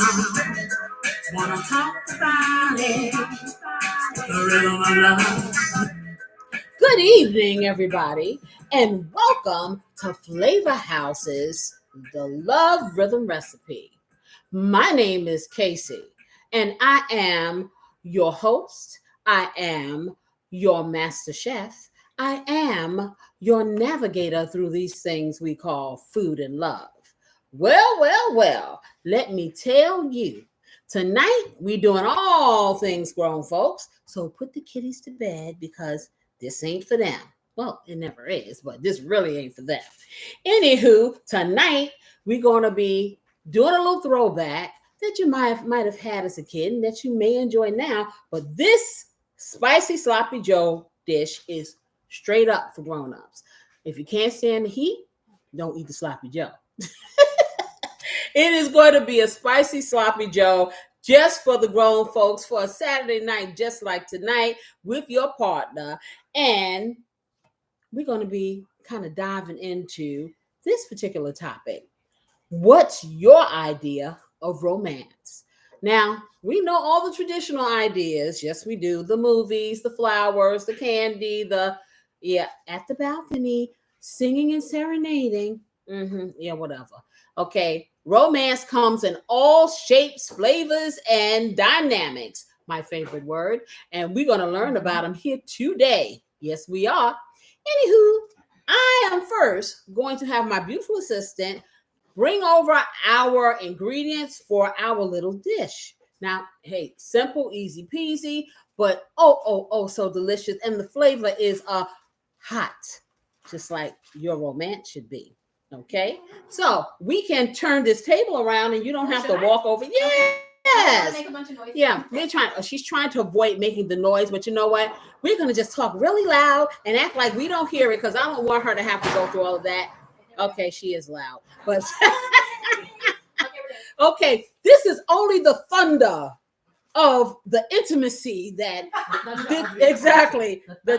love. Wanna talk about it. The rhythm of love. Good evening, everybody, and welcome to Flavor House's The Love Rhythm Recipe. My name is Casey, and I am your host. I am your master chef. I am your navigator through these things we call food and love. Well, let me tell you. Tonight, we're doing all things grown folks, so put the kiddies to bed because this ain't for them. Well, it never is, but this really ain't for them. Anywho, tonight, we're going to be doing a little throwback that you might have had as a kid and that you may enjoy now, but this spicy sloppy joe dish is straight up for grown-ups. If you can't stand the heat, don't eat the sloppy joe. It is going to be a spicy sloppy joe just for the grown folks for a Saturday night, just like tonight, with your partner. And we're going to be kind of diving into this particular topic. What's your idea of romance? Now, we know all the traditional ideas. Yes, we do. The movies, the flowers, the candy, at the balcony, singing and serenading. Whatever. Okay. Romance comes in all shapes, flavors, and dynamics. My favorite word. And we're going to learn about them here today. Yes, we are. Anywho, I am first going to have my beautiful assistant bring over our ingredients for our little dish. Now, hey, simple, easy peasy, but so delicious. And the flavor is hot, just like your romance should be. Okay, so we can turn this table around and you don't have to walk over. Yes. Make a bunch of noise. Yeah, she's trying to avoid making the noise, but you know what? We're going to just talk really loud and act like we don't hear it because I don't want her to have to go through all of that. Okay, she is loud, but okay, this is only the thunder of the intimacy that exactly the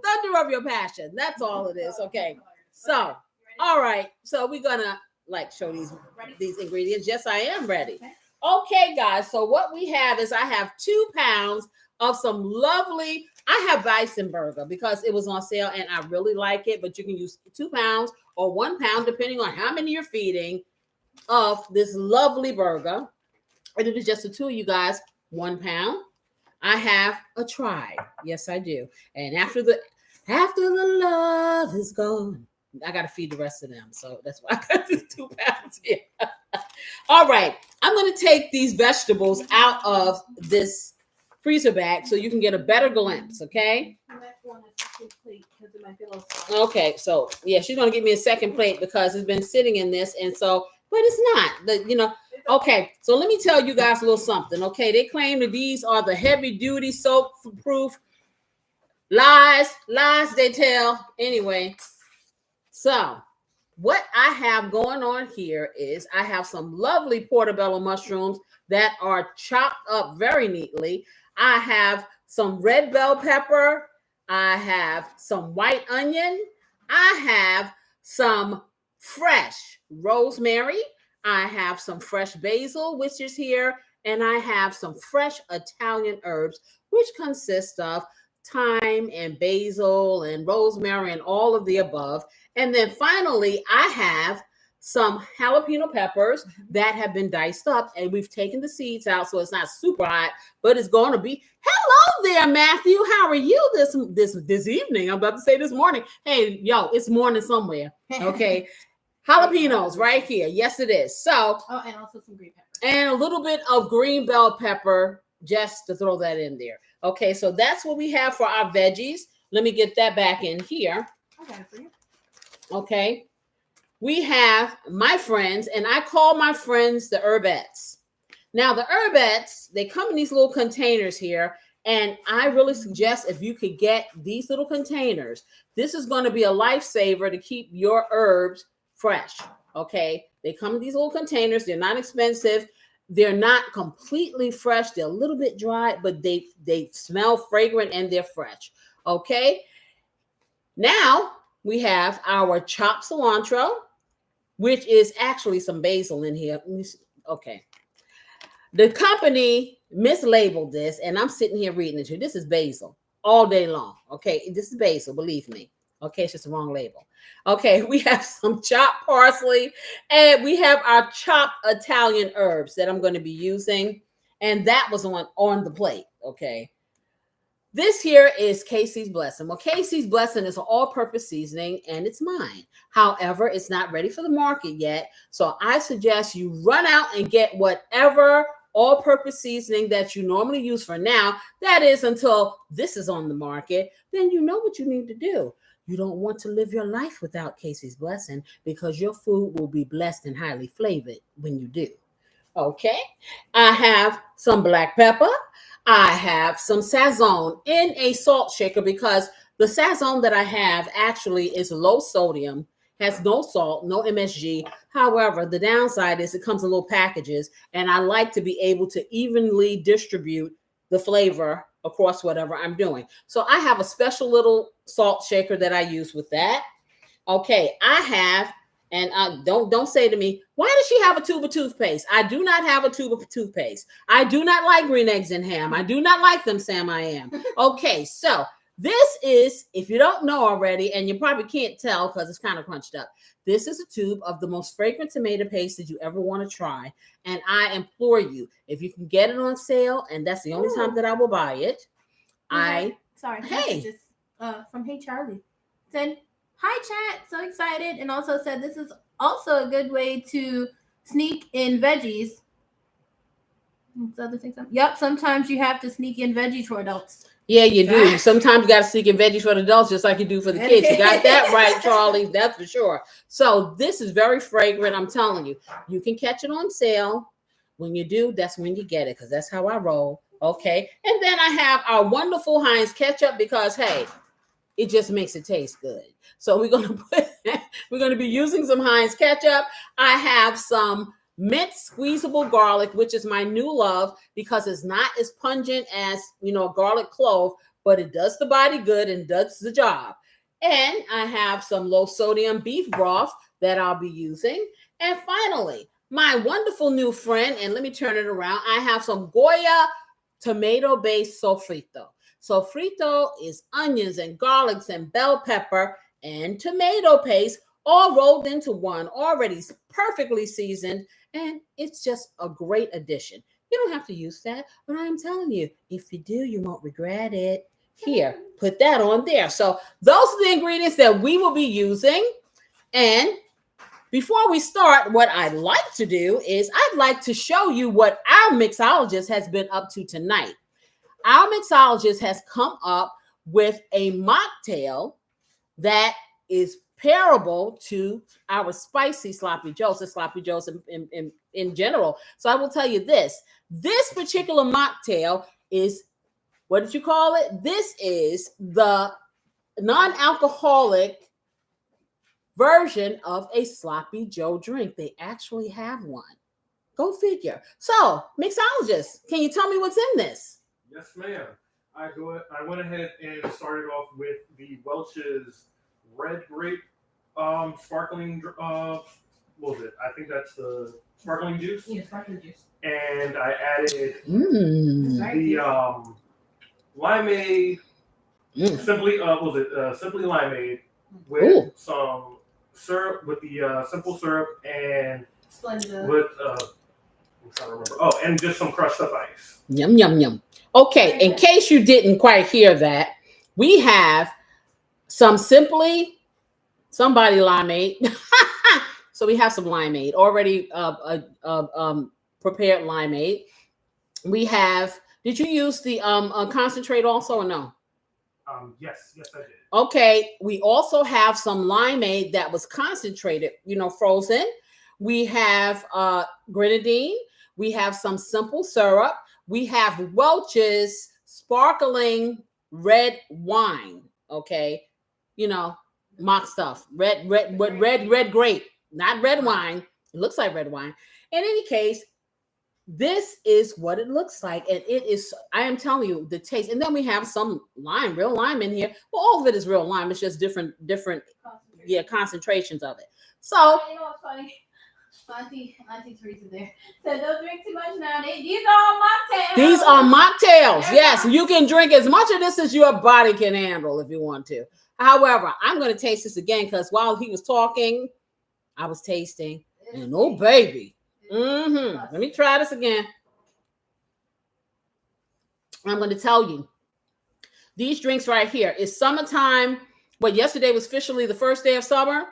thunder of your passion. That's all it is. Okay, so all right, so we're gonna show these ingredients. Yes, I am ready. Okay, guys. So what we have is I have 2 pounds of some lovely. I have bison burger because it was on sale and I really like it. But you can use 2 pounds or 1 pound depending on how many you're feeding of this lovely burger. And it is just the two of you guys. 1 pound. I have a tribe. Yes, I do. And after the love is gone, I got to feed the rest of them. So that's why I got these 2 pounds here. All right. I'm going to take these vegetables out of this freezer bag so you can get a better glimpse. Okay. Okay. So yeah, she's going to give me a second plate because it's been sitting in this. And so, but it's not. Okay. So let me tell you guys a little something. Okay. They claim that these are the heavy duty soap proof. Lies they tell. Anyway. So what I have going on here is I have some lovely portobello mushrooms that are chopped up very neatly. I have some red bell pepper. I have some white onion. I have some fresh rosemary. I have some fresh basil, which is here. And I have some fresh Italian herbs, which consist of thyme and basil and rosemary and all of the above. And then finally, I have some jalapeno peppers that have been diced up and we've taken the seeds out so it's not super hot, but it's going to be. Hello there, Matthew. How are you this evening? I'm about to say this morning. Hey, yo, it's morning somewhere. Okay. Jalapenos right here. Yes, it is. So, and also some green pepper. And a little bit of green bell pepper just to throw that in there. Okay, so that's what we have for our veggies. Let me get that back in here. I got it for you. Okay. We have my friends, and I call my friends the herbettes. Now, the herbettes, they come in these little containers here, and I really suggest if you could get these little containers, this is going to be a lifesaver to keep your herbs fresh. Okay. They come in these little containers. They're not expensive. They're not completely fresh. They're a little bit dry, but they smell fragrant and they're fresh. Okay. Now we have our chopped cilantro, which is actually some basil in here. Okay. The company mislabeled this, and I'm sitting here reading it to you. This is basil all day long. Okay, this is basil, believe me. Okay, it's just the wrong label. Okay, we have some chopped parsley, and we have our chopped Italian herbs that I'm going to be using, and that was on the plate. Okay. This here is Casey's Blessing. Well, Casey's Blessing is an all-purpose seasoning, and it's mine. However, it's not ready for the market yet, so I suggest you run out and get whatever all-purpose seasoning that you normally use for now. That is until this is on the market. Then you know what you need to do. You don't want to live your life without Casey's Blessing because your food will be blessed and highly flavored when you do. Okay, I have some black pepper. I have some Sazon in a salt shaker because the Sazon that I have actually is low sodium, has no salt, no MSG. However, the downside is it comes in little packages, and I like to be able to evenly distribute the flavor across whatever I'm doing. So I have a special little salt shaker that I use with that. Okay, I have, and don't say to me, why does she have a tube of toothpaste? I do not have a tube of toothpaste. I do not like green eggs and ham. I do not like them, Sam. I am. Okay, so this is, if you don't know already, and you probably can't tell because it's kind of crunched up, this is a tube of the most fragrant tomato paste that you ever want to try. And I implore you, if you can get it on sale, and that's the only time that I will buy it, Hey. From Hey Charlie said, "Hi chat, so excited," and also said this is also a good way to sneak in veggies. Yep, sometimes you have to sneak in veggies for adults. Yeah, you do. Sometimes you got to sneak in veggies for the adults, just like you do for the kids. You got that right, Charlie. That's for sure. So this is very fragrant. I'm telling you, you can catch it on sale. When you do, that's when you get it, because that's how I roll. Okay. And then I have our wonderful Heinz ketchup because, hey, it just makes it taste good. So we're gonna be using some Heinz ketchup. I have some minced squeezable garlic, which is my new love because it's not as pungent as garlic clove, but it does the body good and does the job. And I have some low sodium beef broth that I'll be using. And finally, my wonderful new friend, and let me turn it around, I have some Goya tomato-based sofrito. Sofrito is onions and garlics and bell pepper and tomato paste all rolled into one, already perfectly seasoned, and it's just a great addition. You don't have to use that, but I'm telling you, if you do, you won't regret it. Here, put that on there. So those are the ingredients that we will be using. And before we start, what I'd like to do is I'd like to show you what our mixologist has been up to tonight. Our mixologist has come up with a mocktail that is pairable to our spicy sloppy joes, the sloppy joes in general. So I will tell you this particular mocktail is, what did you call it? This is the non-alcoholic version of a sloppy joe drink. They actually have one. Go figure. So, mixologist, can you tell me what's in this? Yes, ma'am. I went ahead and started off with the Welch's red grape sparkling. What was it? I think that's the sparkling juice. Yeah, sparkling juice. And I added the limeade. Simply simply limeade with some syrup, with the simple syrup, and Splenda. with I'm trying to remember. Oh, and just some crushed up ice. Yum, yum, yum. Okay, in case you didn't quite hear that, we have some somebody limeade. So we have some limeade, already prepared limeade. We have, did you use the concentrate also or no? Yes, I did. Okay, we also have some limeade that was concentrated, frozen. We have grenadine. We have some simple syrup. We have Welch's sparkling red wine. Okay, mock stuff. Red grape, not red wine. It looks like red wine. In any case, this is what it looks like, and it is, I am telling you, the taste. And then we have some lime, real lime in here. Well, all of it is real lime. It's just different concentrations of it. So, you know what's funny? Auntie Teresa there said, don't drink too much now. These are all mocktails. These are mocktails. Yes, you can drink as much of this as your body can handle if you want to. However, I'm going to taste this again because while he was talking, I was tasting. And oh, baby. Let me try this again. I'm going to tell you. These drinks right here is summertime. Well, yesterday was officially the first day of summer.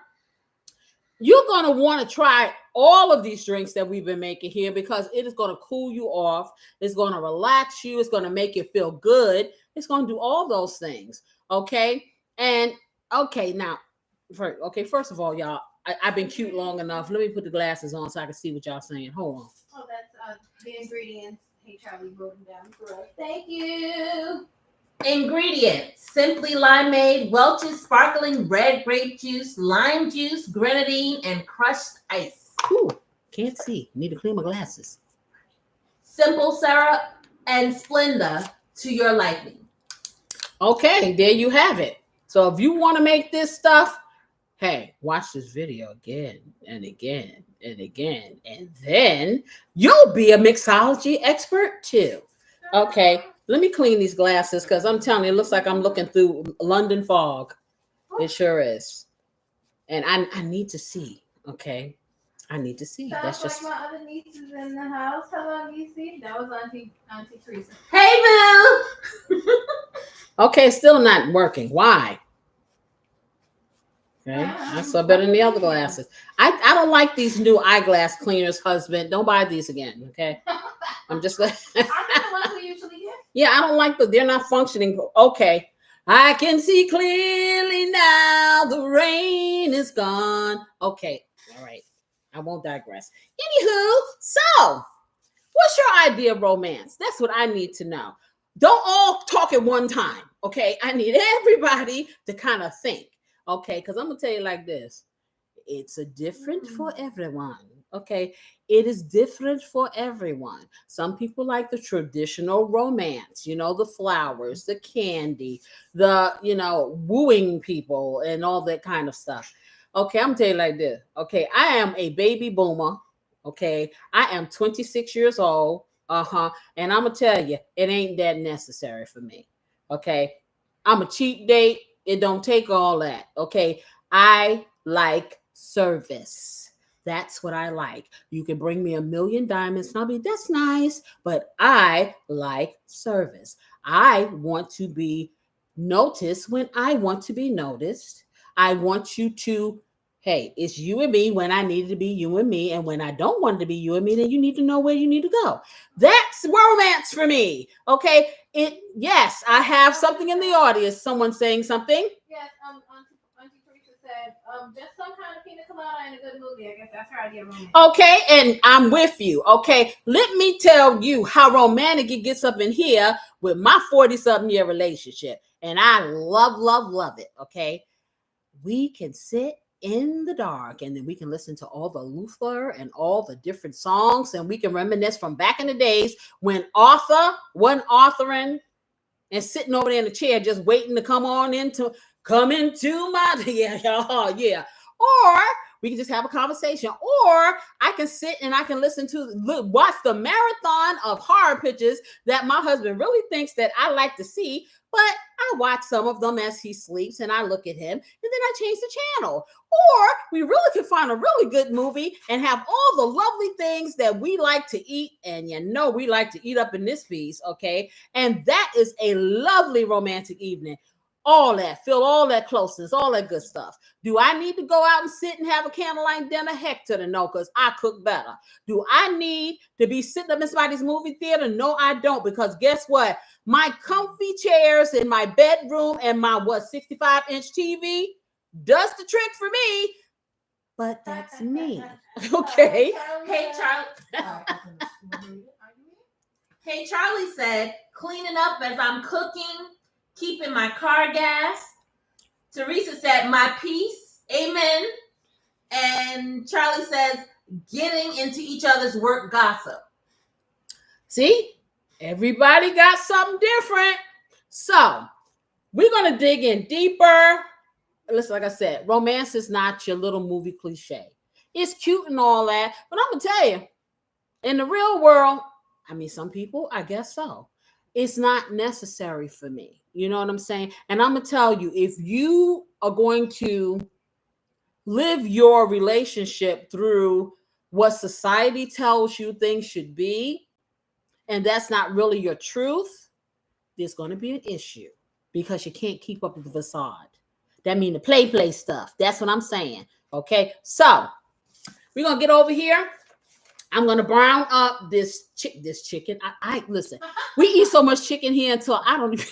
You're going to want to try all of these drinks that we've been making here because it is going to cool you off. It's going to relax you. It's going to make you feel good. It's going to do all those things. Okay. And okay, now, first of all, y'all, I've been cute long enough. Let me put the glasses on so I can see what y'all saying. Hold on. Oh, that's the ingredients. Hey, Charlie wrote them down for us. Thank you. Ingredients: simply limeade, Welch's sparkling red grape juice, lime juice, grenadine, and crushed ice. Ooh, can't see. Need to clean my glasses. Simple syrup and Splenda to your liking. Okay, there you have it. So if you want to make this stuff, hey, watch this video again and again and again, and then you'll be a mixology expert too. Okay. Let me clean these glasses because I'm telling you, it looks like I'm looking through London fog. It sure is. And I need to see, okay? I need to see. Sounds That's just like my other nieces in the house. Hello, nieces. That was Auntie Teresa. Hey, boo! okay, still not working. Why? Okay, I saw better than the other glasses. I don't like these new eyeglass cleaners, husband. Don't buy these again, okay? I'm just like Aren't they the ones we usually get? Yeah, I don't like they're not functioning. Okay. I can see clearly now the rain is gone. Okay. All right. I won't digress. Anywho, so what's your idea of romance? That's what I need to know. Don't all talk at one time. Okay. I need everybody to kind of think. Okay. Because I'm going to tell you like this. It's a different for everyone. Okay. It is different for everyone. Some people like the traditional romance, the flowers, the candy, the, wooing people and all that kind of stuff. Okay. I'm telling you like this. Okay. I am a baby boomer. Okay. I am 26 years old. And I'm going to tell you, it ain't that necessary for me. Okay. I'm a cheap date. It don't take all that. Okay. I like service. That's what I like. You can bring me 1,000,000 diamonds and I'll be, that's nice. But I like service. I want to be noticed when I want to be noticed. I want you to, hey, it's you and me when I need it to be you and me. And when I don't want it to be you and me, then you need to know where you need to go. That's romance for me. Okay. Yes, I have something in the audience. Someone saying something. Yes, Auntie Teresa said, just some kind of pina colada and a good movie. I guess that's her idea of romance. Okay, and I'm with you. Okay, let me tell you how romantic it gets up in here with my 40-something year relationship. And I love it. Okay, we can sit in the dark and then we can listen to all the Luther and all the different songs and we can reminisce from back in the days when Arthur wasn't authoring and sitting over there in the chair just waiting to come into my yeah. Or we can just have a conversation. Or I can sit and I can watch the marathon of horror pictures that my husband really thinks that I like to see. But I watch some of them as he sleeps and I look at him and then I change the channel. Or we really can find a really good movie and have all the lovely things that we like to eat. And we like to eat up in this piece. Okay. And that is a lovely romantic evening. All that, feel all that closeness, all that good stuff. Do I need to go out and sit and have a candlelight dinner? Heck to the no, because I cook better. Do I need to be sitting up in somebody's movie theater? No, I don't, because guess what? My comfy chairs in my bedroom and my 65-inch TV does the trick for me. But that's me. Okay. Hey, Charlie. Hey, Charlie said, cleaning up as I'm cooking, keeping my car gas. Teresa said, my peace. Amen. And Charlie says, getting into each other's work gossip. See, everybody got something different. So we're going to dig in deeper. Listen, like I said, romance is not your little movie cliche. It's cute and all that. But I'm going to tell you, in the real world, I mean, some people, I guess so. It's not necessary for me. You know what I'm saying? And I'm going to tell you, if you are going to live your relationship through what society tells you things should be, and that's not really your truth, there's going to be an issue because you can't keep up with the facade. That means the play stuff. That's what I'm saying. Okay, so we're going to get over here. I'm going to brown up this chicken. I listen, we eat so much chicken here until I don't even...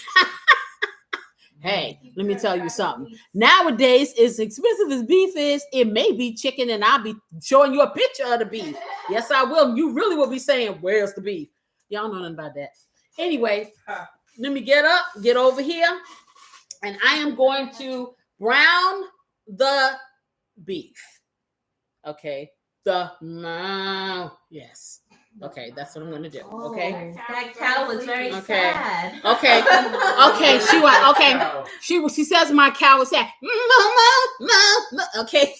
Hey, let me tell you something. Nowadays, as expensive as beef is, it may be chicken, and I'll be showing you a picture of the beef. Yes, I will. You really will be saying, where's the beef? Y'all know nothing about that. Anyway, let me get over here, and I am going to brown the beef. Okay. Yes. Okay, that's what I'm gonna do. Okay. That cow was very sad. Okay. She says my cow is sad. Okay.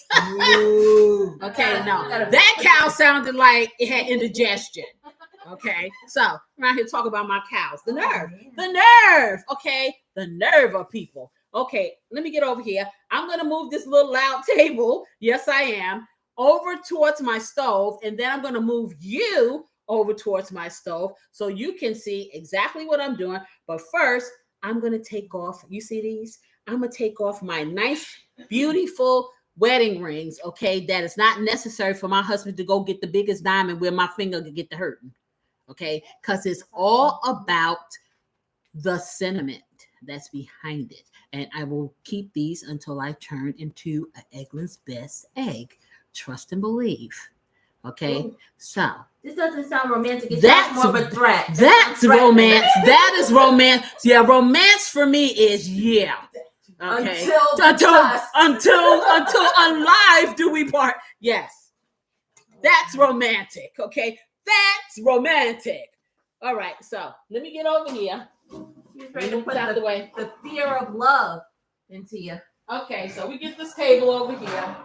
Okay, no. That cow sounded like it had indigestion. Okay. So I'm out here talking about my cows. The nerve. Okay. The nerve of people. Okay, let me get over here. I'm gonna move this little loud table. Yes, I am. Over towards my stove, and then I'm going to move you over towards my stove so you can see exactly what I'm doing. But first, I'm going to take off, you see these? I'm going to take off my nice, beautiful wedding rings, okay? That is not necessary for my husband to go get the biggest diamond where my finger could get to hurting, okay? Because it's all about the sentiment that's behind it. And I will keep these until I turn into an Eggland's Best Egg. Trust and believe. Okay. Ooh. So this doesn't sound romantic. It sounds more of a threat. That's romance. That is romance. Yeah, romance for me is yeah. Okay. Until alive do we part. Yes. That's romantic. Okay. That's romantic. All right. So let me get over here. You're trying to put the fear of love into you. Okay. So we get this table over here.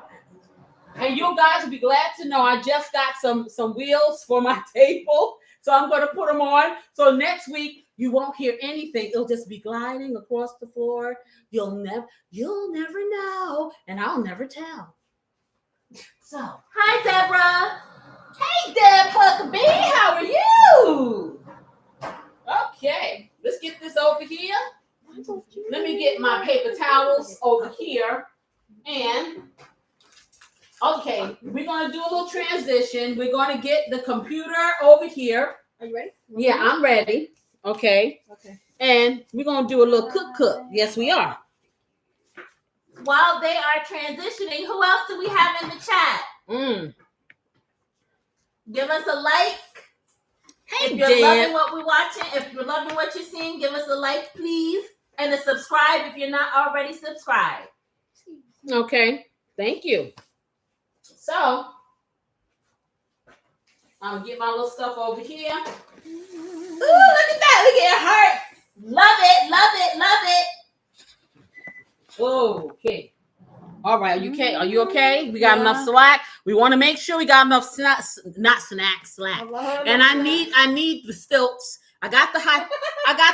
And you guys will be glad to know I just got some wheels for my table. So I'm going to put them on. So next week, you won't hear anything. It'll just be gliding across the floor. You'll never know. And I'll never tell. So, hi, Deborah. Hey, Deb Huckabee. How are you? Okay. Let's get this over here. Let me get my paper towels over here. And... okay, we're going to do a little transition. We're going to get the computer over here. Are you ready? Yeah, I'm ready. Okay. And we're going to do a little cook. Yes, we are. While they are transitioning, who else do we have in the chat? Give us a like. Hey, if you're loving what we're watching, if you're loving what you're seeing, give us a like, please. And a subscribe if you're not already subscribed. Okay. Thank you. So, I'm going to get my little stuff over here. Ooh, look at that. Look at it hurt. Love it. Okay. All right. Are you okay? We got enough slack. We want to make sure we got enough slack. And I need the stilts. I got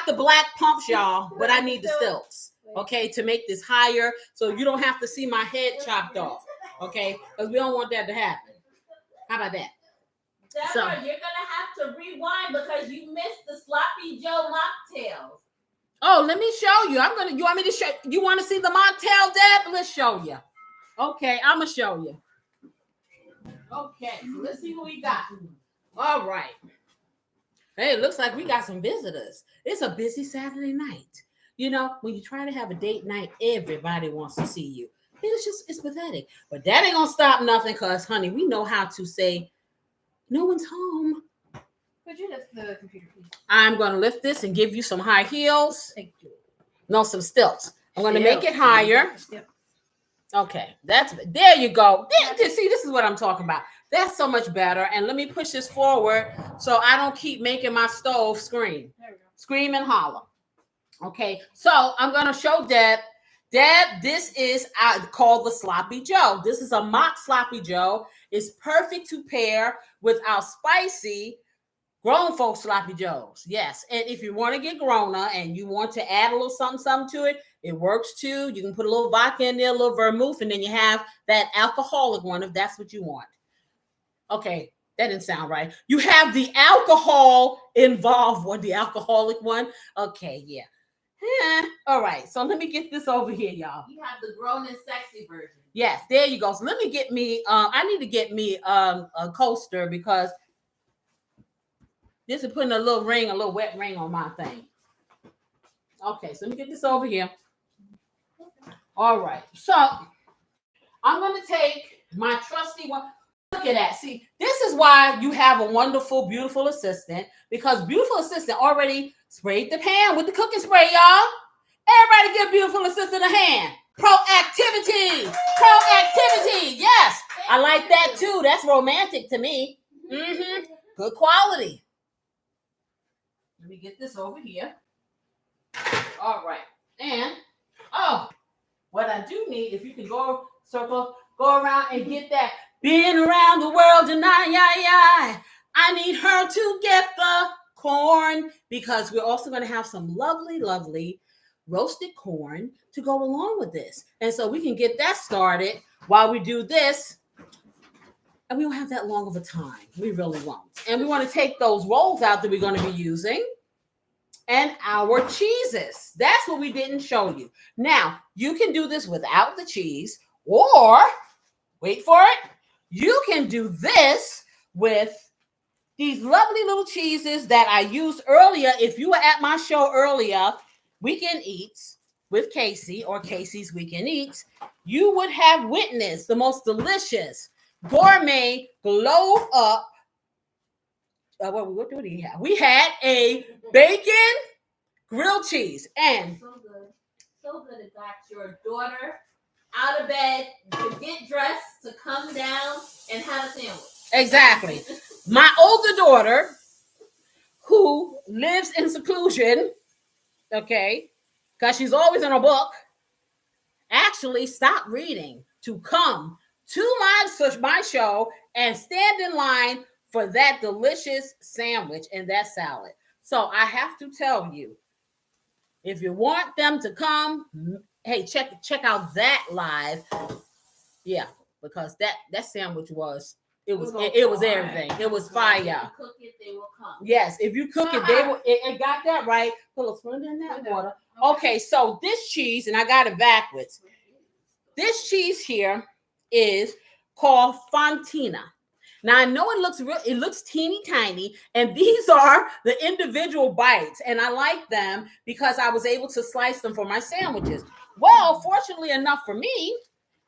the black pumps, y'all, but I need the stilts. Okay, to make this higher so you don't have to see my head chopped off. Okay, because we don't want that to happen. How about that? Deborah, you're gonna have to rewind because you missed the Sloppy Joe mocktails. Oh, let me show you. You want me to show? You want to see the mocktail, Deb? Let's show you. Okay, I'm gonna show you. Okay, so let's see what we got. All right. Hey, it looks like we got some visitors. It's a busy Saturday night. You know, when you try to have a date night, everybody wants to see you. It's pathetic. But that ain't gonna stop nothing, because, honey, we know how to say no one's home. Could you lift the computer, please? I'm gonna lift this and give you some high heels. Thank you. No, some stilts. I'm gonna make it higher. Okay, there you go. See, this is what I'm talking about. That's so much better. And let me push this forward so I don't keep making my stove scream. There we go. Scream and holler. Okay, so I'm gonna show Deb. Deb, this is called the Sloppy Joe. This is a mock Sloppy Joe, is perfect to pair with our spicy grown folks sloppy joes. Yes. And if you want to get growner and you want to add a little something to it, it works too. You can put a little vodka in there, a little vermouth, and then you have that alcoholic one if that's what you want. Okay, that didn't sound right. You have the alcohol involved one, the alcoholic one. Okay, yeah. All right, so let me get this over here, y'all. You have the grown and sexy version. Yes, there you go. So let me get me, I need to get me a coaster because this is putting a little wet ring on my thing. Okay, so let me get this over here. All right, so I'm going to take my trusty one. Look at that. See, this is why you have a wonderful, beautiful assistant, because beautiful assistant already sprayed the pan with the cooking spray, y'all. Everybody give beautiful assistant a hand. Proactivity. Proactivity. Yes, I like that too. That's romantic to me. Good quality. Let me get this over here. All right. And, what I do need, if you can go around and get that. Been around the world and I need her to get the corn, because we're also going to have some lovely, lovely roasted corn to go along with this. And so we can get that started while we do this. And we don't have that long of a time. We really won't. And we want to take those rolls out that we're going to be using and our cheeses. That's what we didn't show you. Now, you can do this without the cheese, or wait for it. You can do this with these lovely little cheeses that I used earlier. If you were at my show earlier, Weekend Eats with Casey, or Casey's Weekend Eats, you would have witnessed the most delicious gourmet glow up. What do we have? We had a bacon grilled cheese, and So good. It got your daughter out of bed to get dressed to come down and have a sandwich. Exactly. My older daughter, who lives in seclusion, okay, because she's always in a book, actually stopped reading to come to my show and stand in line for that delicious sandwich and that salad. So I have to tell you, if you want them to come, hey, check out that live. Yeah, because that sandwich was everything. It was fire. If you cook it, they will come. Yes, if you cook it, they will. It got that right. Put a spoon in that water. Okay, so this cheese, and I got it backwards. This cheese here is called Fontina. Now I know it looks teeny tiny, and these are the individual bites, and I like them because I was able to slice them for my sandwiches. Well, fortunately enough for me,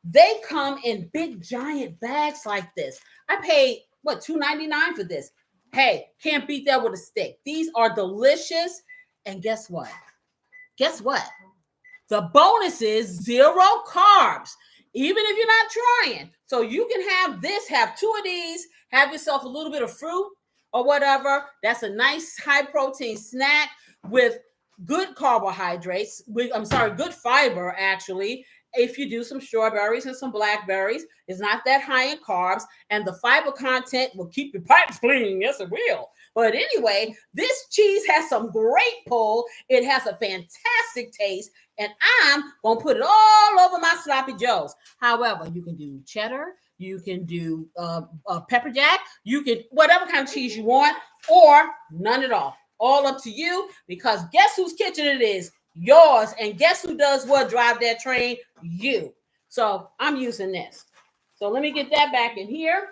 they come in big giant bags like this. I paid $2.99 for this. Hey, can't beat that with a stick. These are delicious, and guess what? The bonus is 0 carbs, even if you're not trying. So you can have this, have 2 of these, have yourself a little bit of fruit or whatever. That's a nice high protein snack with good carbohydrates. Good fiber, actually. If you do some strawberries and some blackberries, it's not that high in carbs, and the fiber content will keep your pipes clean. Yes, it will. But anyway, this cheese has some great pull. It has a fantastic taste, and I'm going to put it all over my sloppy joes. However, you can do cheddar, you can do pepper jack, you can, whatever kind of cheese you want, or none at all. All up to you, because guess whose kitchen it is? Yours. And guess who does what? Drive that train? You. So I'm using this. So let me get that back in here.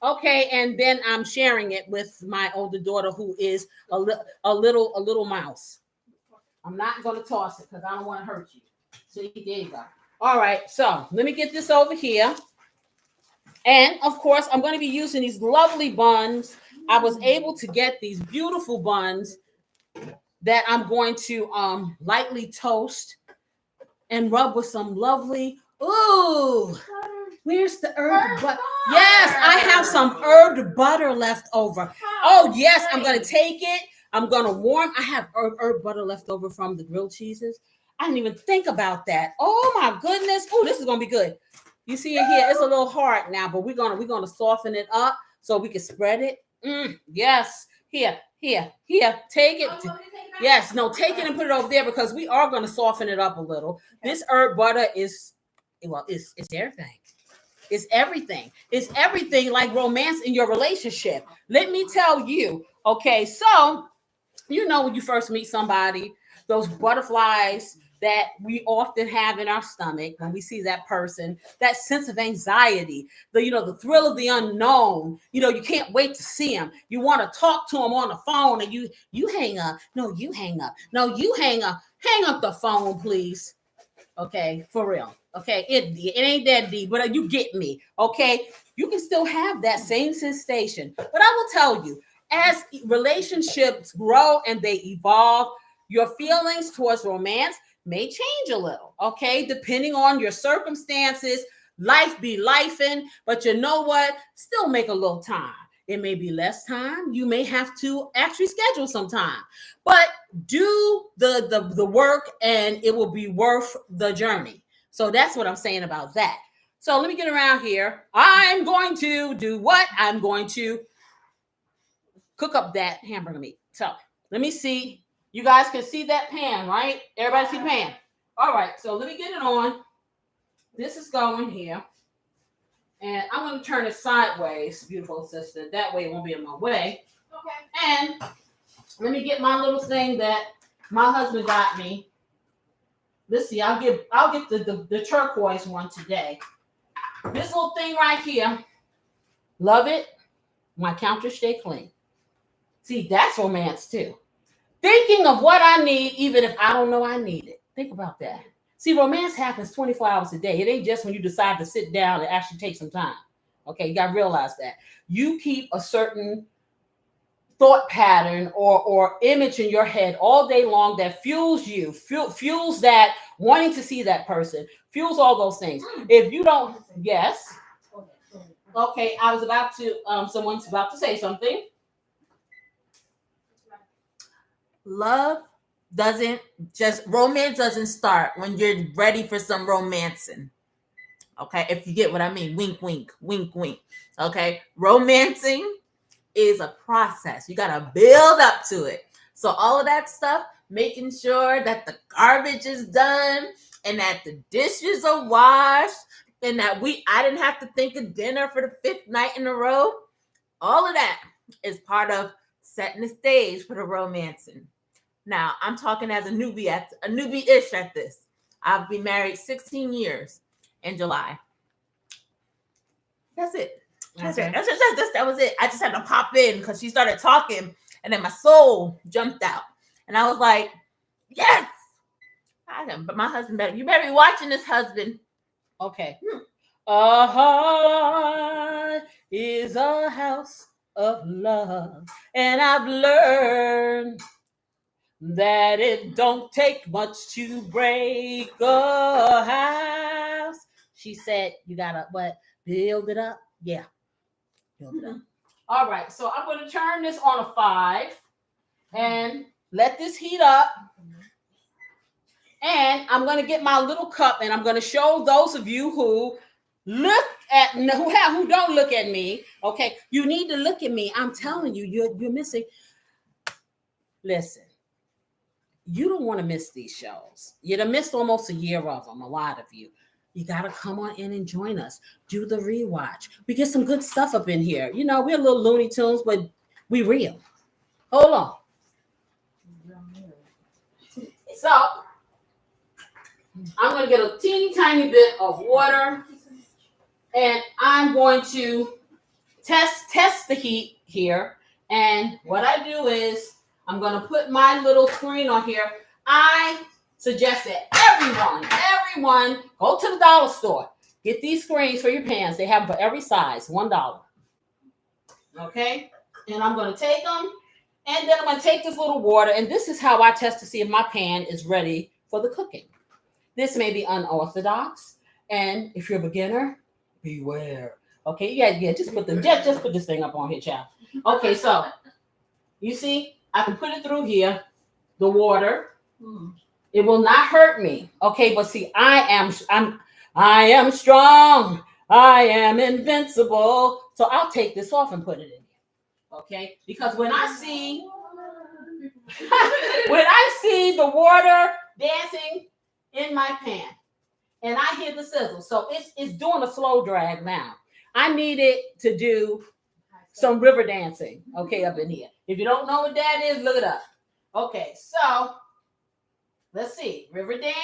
Okay, and then I'm sharing it with my older daughter, who is a little mouse. I'm not going to toss it because I don't want to hurt you. See, there you go. All right, so let me get this over here. And of course, I'm going to be using these lovely buns. I was able to get these beautiful buns that I'm going to lightly toast and rub with some lovely, where's the herb butter? Yes, I have some herb butter left over. Oh, yes, I'm going to take it. I'm going to warm. I have herb butter left over from the grilled cheeses. I didn't even think about that. Oh, my goodness. Oh, this is going to be good. You see it here? It's a little hard now, but we're gonna soften it up so we can spread it. Yes. Here. Take it. Yes. No, take it and put it over there because we are gonna soften it up a little. Okay. This herb butter is, well, it's everything. It's everything. It's everything like romance in your relationship. Let me tell you. Okay, so you know when you first meet somebody, those butterflies that we often have in our stomach when we see that person, that sense of anxiety, the thrill of the unknown. You can't wait to see them. You want to talk to them on the phone, and you hang up. No, you hang up. No, you hang up. Hang up the phone, please. Okay, for real. Okay, it ain't that deep, but you get me. Okay, you can still have that same sensation, but I will tell you, as relationships grow and they evolve, your feelings towards romance may change a little, okay, depending on your circumstances. Life be lifing, but you know what? Still make a little time. It may be less time. You may have to actually schedule some time, but do the work, and it will be worth the journey. So that's what I'm saying about that. So let me get around here. I'm going to do what? I'm going to cook up that hamburger meat. So let me see. You guys can see that pan, right? Everybody see the pan? All right, so let me get it on. This is going here. And I'm going to turn it sideways, beautiful sister. That way it won't be in my way. Okay. And let me get my little thing that my husband got me. Let's see. I'll get the turquoise one today. This little thing right here. Love it. My counter stay clean. See, that's romance too. Thinking of what I need, even if I don't know I need it. Think about that. See, romance happens 24 hours a day. It ain't just when you decide to sit down and actually take some time. Okay, you got to realize that. You keep a certain thought pattern or image in your head all day long that fuels you, fuels that wanting to see that person, fuels all those things. If you don't, yes. Okay, I was about to, someone's about to say something. Romance doesn't start when you're ready for some romancing. Okay, if you get what I mean. Wink, wink, wink, wink. Okay, romancing is a process. You got to build up to it. So all of that stuff, making sure that the garbage is done and that the dishes are washed and that I didn't have to think of dinner for the 5th night in a row. All of that is part of setting the stage for the romancing. Now, I'm talking as a newbie-ish at this. I've been married 16 years in July. That's it. That was it. I just had to pop in because she started talking, and then my soul jumped out, and I was like, "Yes!" But my husband you better be watching this, husband. Okay. A heart is a house of love, and I've learned that it don't take much to break a house. She said, "You gotta build it up." Yeah. Build it up. All right, so I'm going to turn this on a 5 and let this heat up. And I'm going to get my little cup, and I'm going to show those of you who who don't look at me. Okay, you need to look at me. I'm telling you, you're missing. Listen, you don't want to miss these shows. You'd have missed almost a year of them, a lot of you. You got to come on in and join us. Do the rewatch. We get some good stuff up in here. We're a little Looney Tunes, but we real. Hold on. So, I'm going to get a teeny tiny bit of water, and I'm going to test the heat here. And what I do is I'm going to put my little screen on here. I suggest that everyone go to the dollar store. Get these screens for your pans. They have them for every size, $1. Okay? And I'm going to take them, and then I'm going to take this little water, and this is how I test to see if my pan is ready for the cooking. This may be unorthodox, and if you're a beginner, beware. Okay? Yeah, just put just put this thing up on here, child. Okay, so you see, I can put it through here, the water. It will not hurt me. Okay, but see, I am strong. I am invincible. So I'll take this off and put it in here. Okay? Because when I see the water dancing in my pan and I hear the sizzle, so it's doing a slow drag now. I need it to do some river dancing, okay, up in here. If you don't know what that is, look it up. Okay, so let's see. River dance.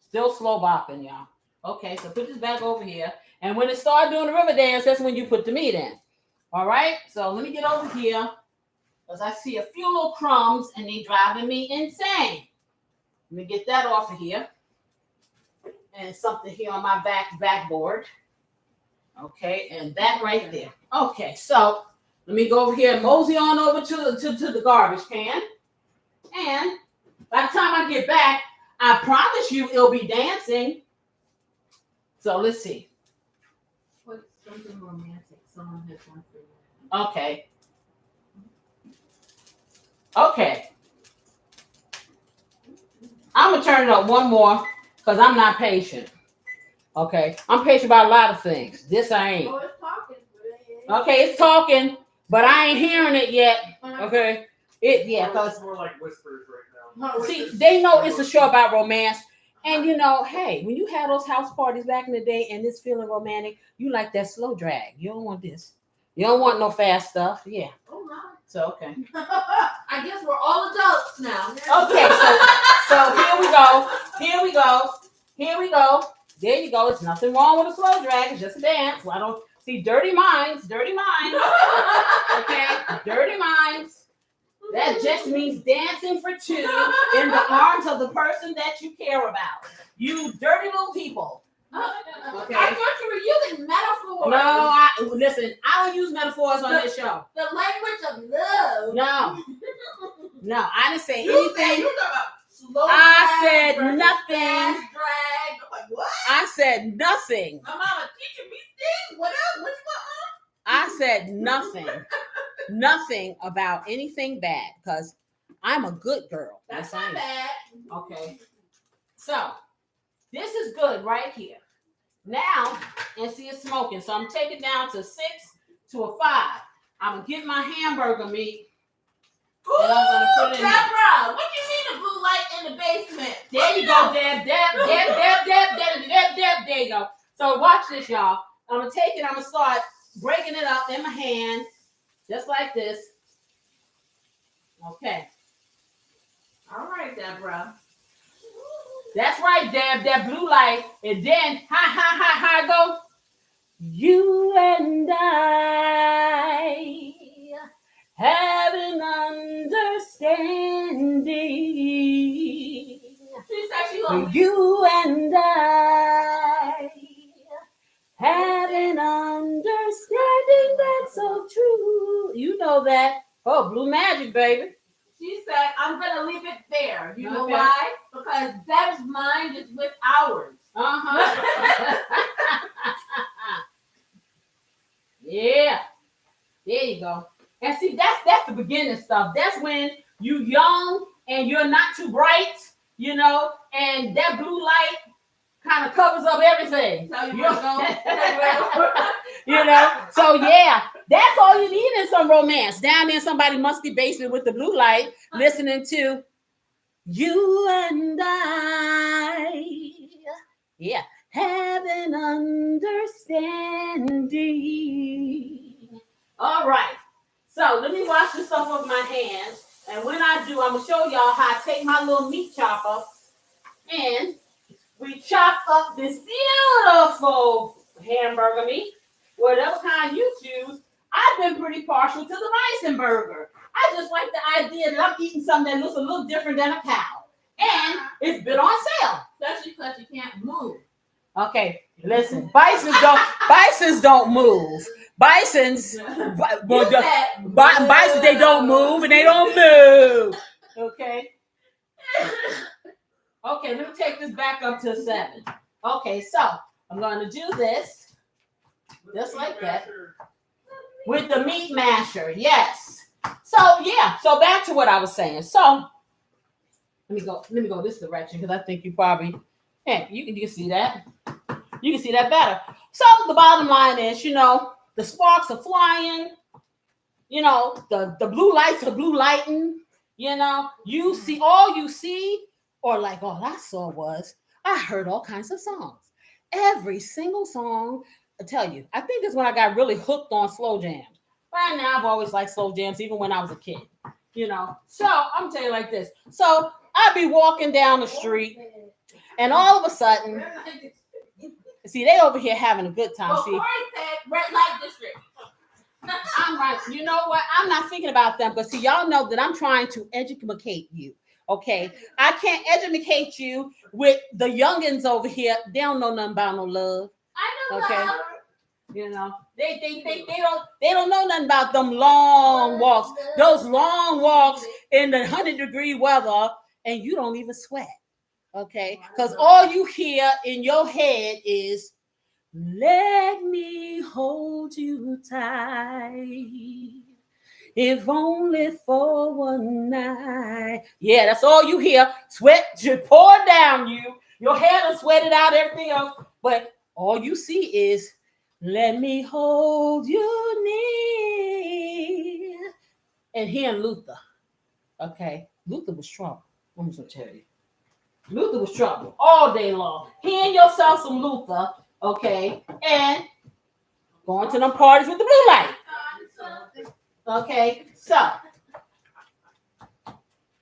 Still slow bopping, y'all. Okay, so put this back over here. And when it starts doing the river dance, that's when you put the meat in. All right, so let me get over here because I see a few little crumbs and they driving me insane. Let me get that off of here. And something here on my backboard. Okay, and that right there. Okay, so let me go over here and mosey on over to the garbage can. And by the time I get back, I promise you it'll be dancing. So let's see. What's something romantic? Someone has one for you. Okay. Okay. I'm going to turn it up one more because I'm not patient. Okay. I'm patient about a lot of things. This I ain't. Oh, it's talking. Okay, it's talking, but I ain't hearing it yet. Okay. Because more like whispers right now. see, they know it's a show about romance. And you know, hey, when you had those house parties back in the day and it's feeling romantic, you like that slow drag. You don't want this. You don't want no fast stuff. Yeah. Oh my. So okay. I guess we're all adults now. Okay, so here we go. Here we go. Here we go. There you go. It's nothing wrong with a slow drag. It's just a dance. Well, I don't see dirty minds. Dirty minds. Okay, dirty minds. That just means dancing for two in the arms of the person that you care about. You dirty little people. Okay. I thought you were using metaphors. No, listen, I don't use metaphors on this show. The language of love. No, I didn't say anything. You about slow I drag said versus nothing. fast drag. I'm like, what? I said nothing. My mama teaching me things. What else? What you want, I said nothing. Nothing about anything bad because I'm a good girl. That's Yes, I not am. bad. Okay. So this is good right here. Now, and see it's smoking. So I'm taking it down to 6 to a 5. I'm gonna get my hamburger meat. Ooh, And I'm gonna put it in there. Deborah, what do you mean the blue light in the basement? There you go, Deb. There you go. So watch this, y'all. I'm gonna take it, I'm gonna start breaking it up in my hand. Just like this. Okay. All right, Deborah. That's right, Deb. That blue light. And then, hi, go. You and I have an understanding. She said she gonna You and I have an understanding that's so true. You know that. Oh, blue magic, baby. She said, I'm going to leave it there. You know Okay. why? Because Deb's mind is with ours. Uh-huh. Yeah. There you go. And see, that's the beginning stuff. That's when you young and you're not too bright, you know, and that blue light kind of covers up everything. Tell you where to go. You know, so yeah, that's all you need in some romance. Down in somebody's musty basement with the blue light, listening to you and I, yeah, have an understanding. All right, so let me wash this off of my hands, and when I do, I'm gonna show y'all how I take my little meat chopper and we chop up this beautiful hamburger meat, whatever kind you choose. I've been pretty partial to the bison burger. I just like the idea that I'm eating something that looks a little different than a cow. And it's been on sale. Especially because you can't move. Okay, listen. Bisons don't move. Bisons, they don't move and they don't move. Okay. Okay, let me take this back up to 7. Okay, so I'm going to do this just like that with the meat masher. Yes. So yeah. So back to what I was saying. So Let me go this direction because I think you probably, yeah, you can see that. You can see that better. So the bottom line is, the sparks are flying. The blue lights are blue lighting. You see all you see, or like all I saw was I heard all kinds of songs. Every single song, I tell you, I think it's when I got really hooked on slow jams. Right now, I've always liked slow jams, even when I was a kid. So I'm telling you like this. So I'd be walking down the street, and all of a sudden, see, they over here having a good time. Well, see, Corey said red light district. I'm right. You know what? I'm not thinking about them, but see, y'all know that I'm trying to educate you. Okay, I can't educate you with the youngins over here. They don't know nothing about no love. I know Okay. love. They don't know nothing about them long walks. Those long walks in the 100-degree weather, and you don't even sweat. Okay, because all you hear in your head is, "Let me hold you tight, if only for one night." Yeah, that's all you hear. Sweat just pour down you. Your hair done sweated out, everything else. But all you see is, "Let me hold you near." And hearing Luther. Okay, Luther was trouble. I'm just going to tell you. Luther was trouble all day long. Hearing yourself some Luther, okay, and going to them parties with the blue light. Okay, so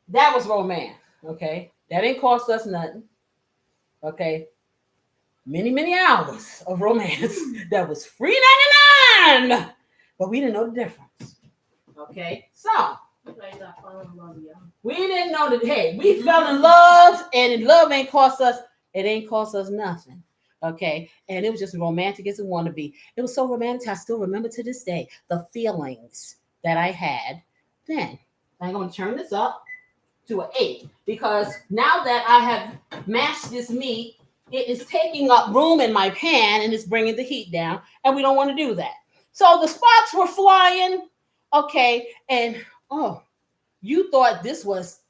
that was romance. Okay, that didn't cost us nothing. Okay, many hours of romance that was free $99, but we didn't know the difference. Okay, so we didn't know that. Hey, we fell in love, and love ain't cost us. It ain't cost us nothing. Okay, and it was just romantic as it wanted to be. It was so romantic. I still remember to this day the feelings that I had then. I'm going to turn this up to an 8 because now that I have mashed this meat, it is taking up room in my pan and it's bringing the heat down, and we don't want to do that. So the sparks were flying. Okay, and you thought this was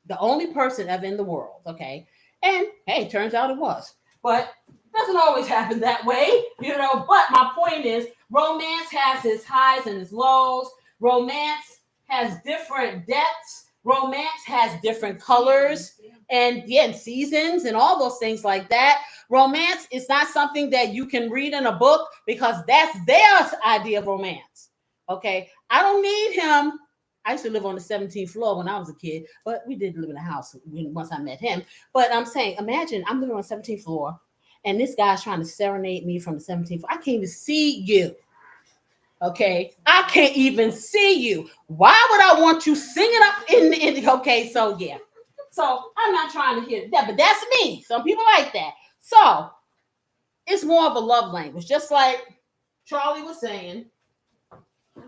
the only person ever in the world. Okay, and hey, turns out it was, but it doesn't always happen that way, But my point is, romance has its highs and its lows. Romance has different depths. Romance has different colors and seasons and all those things like that. Romance is not something that you can read in a book because that's their idea of romance. Okay, I don't need him. I used to live on the 17th floor when I was a kid, but we did live in a house once I met him. But I'm saying, imagine I'm living on the 17th floor, and this guy's trying to serenade me from the 17th floor. I can't even see you. Okay, I can't even see you. Why would I want you singing up in the okay? So yeah, so I'm not trying to hear that, but that's me. Some people like that. So it's more of a love language, just like Charlie was saying.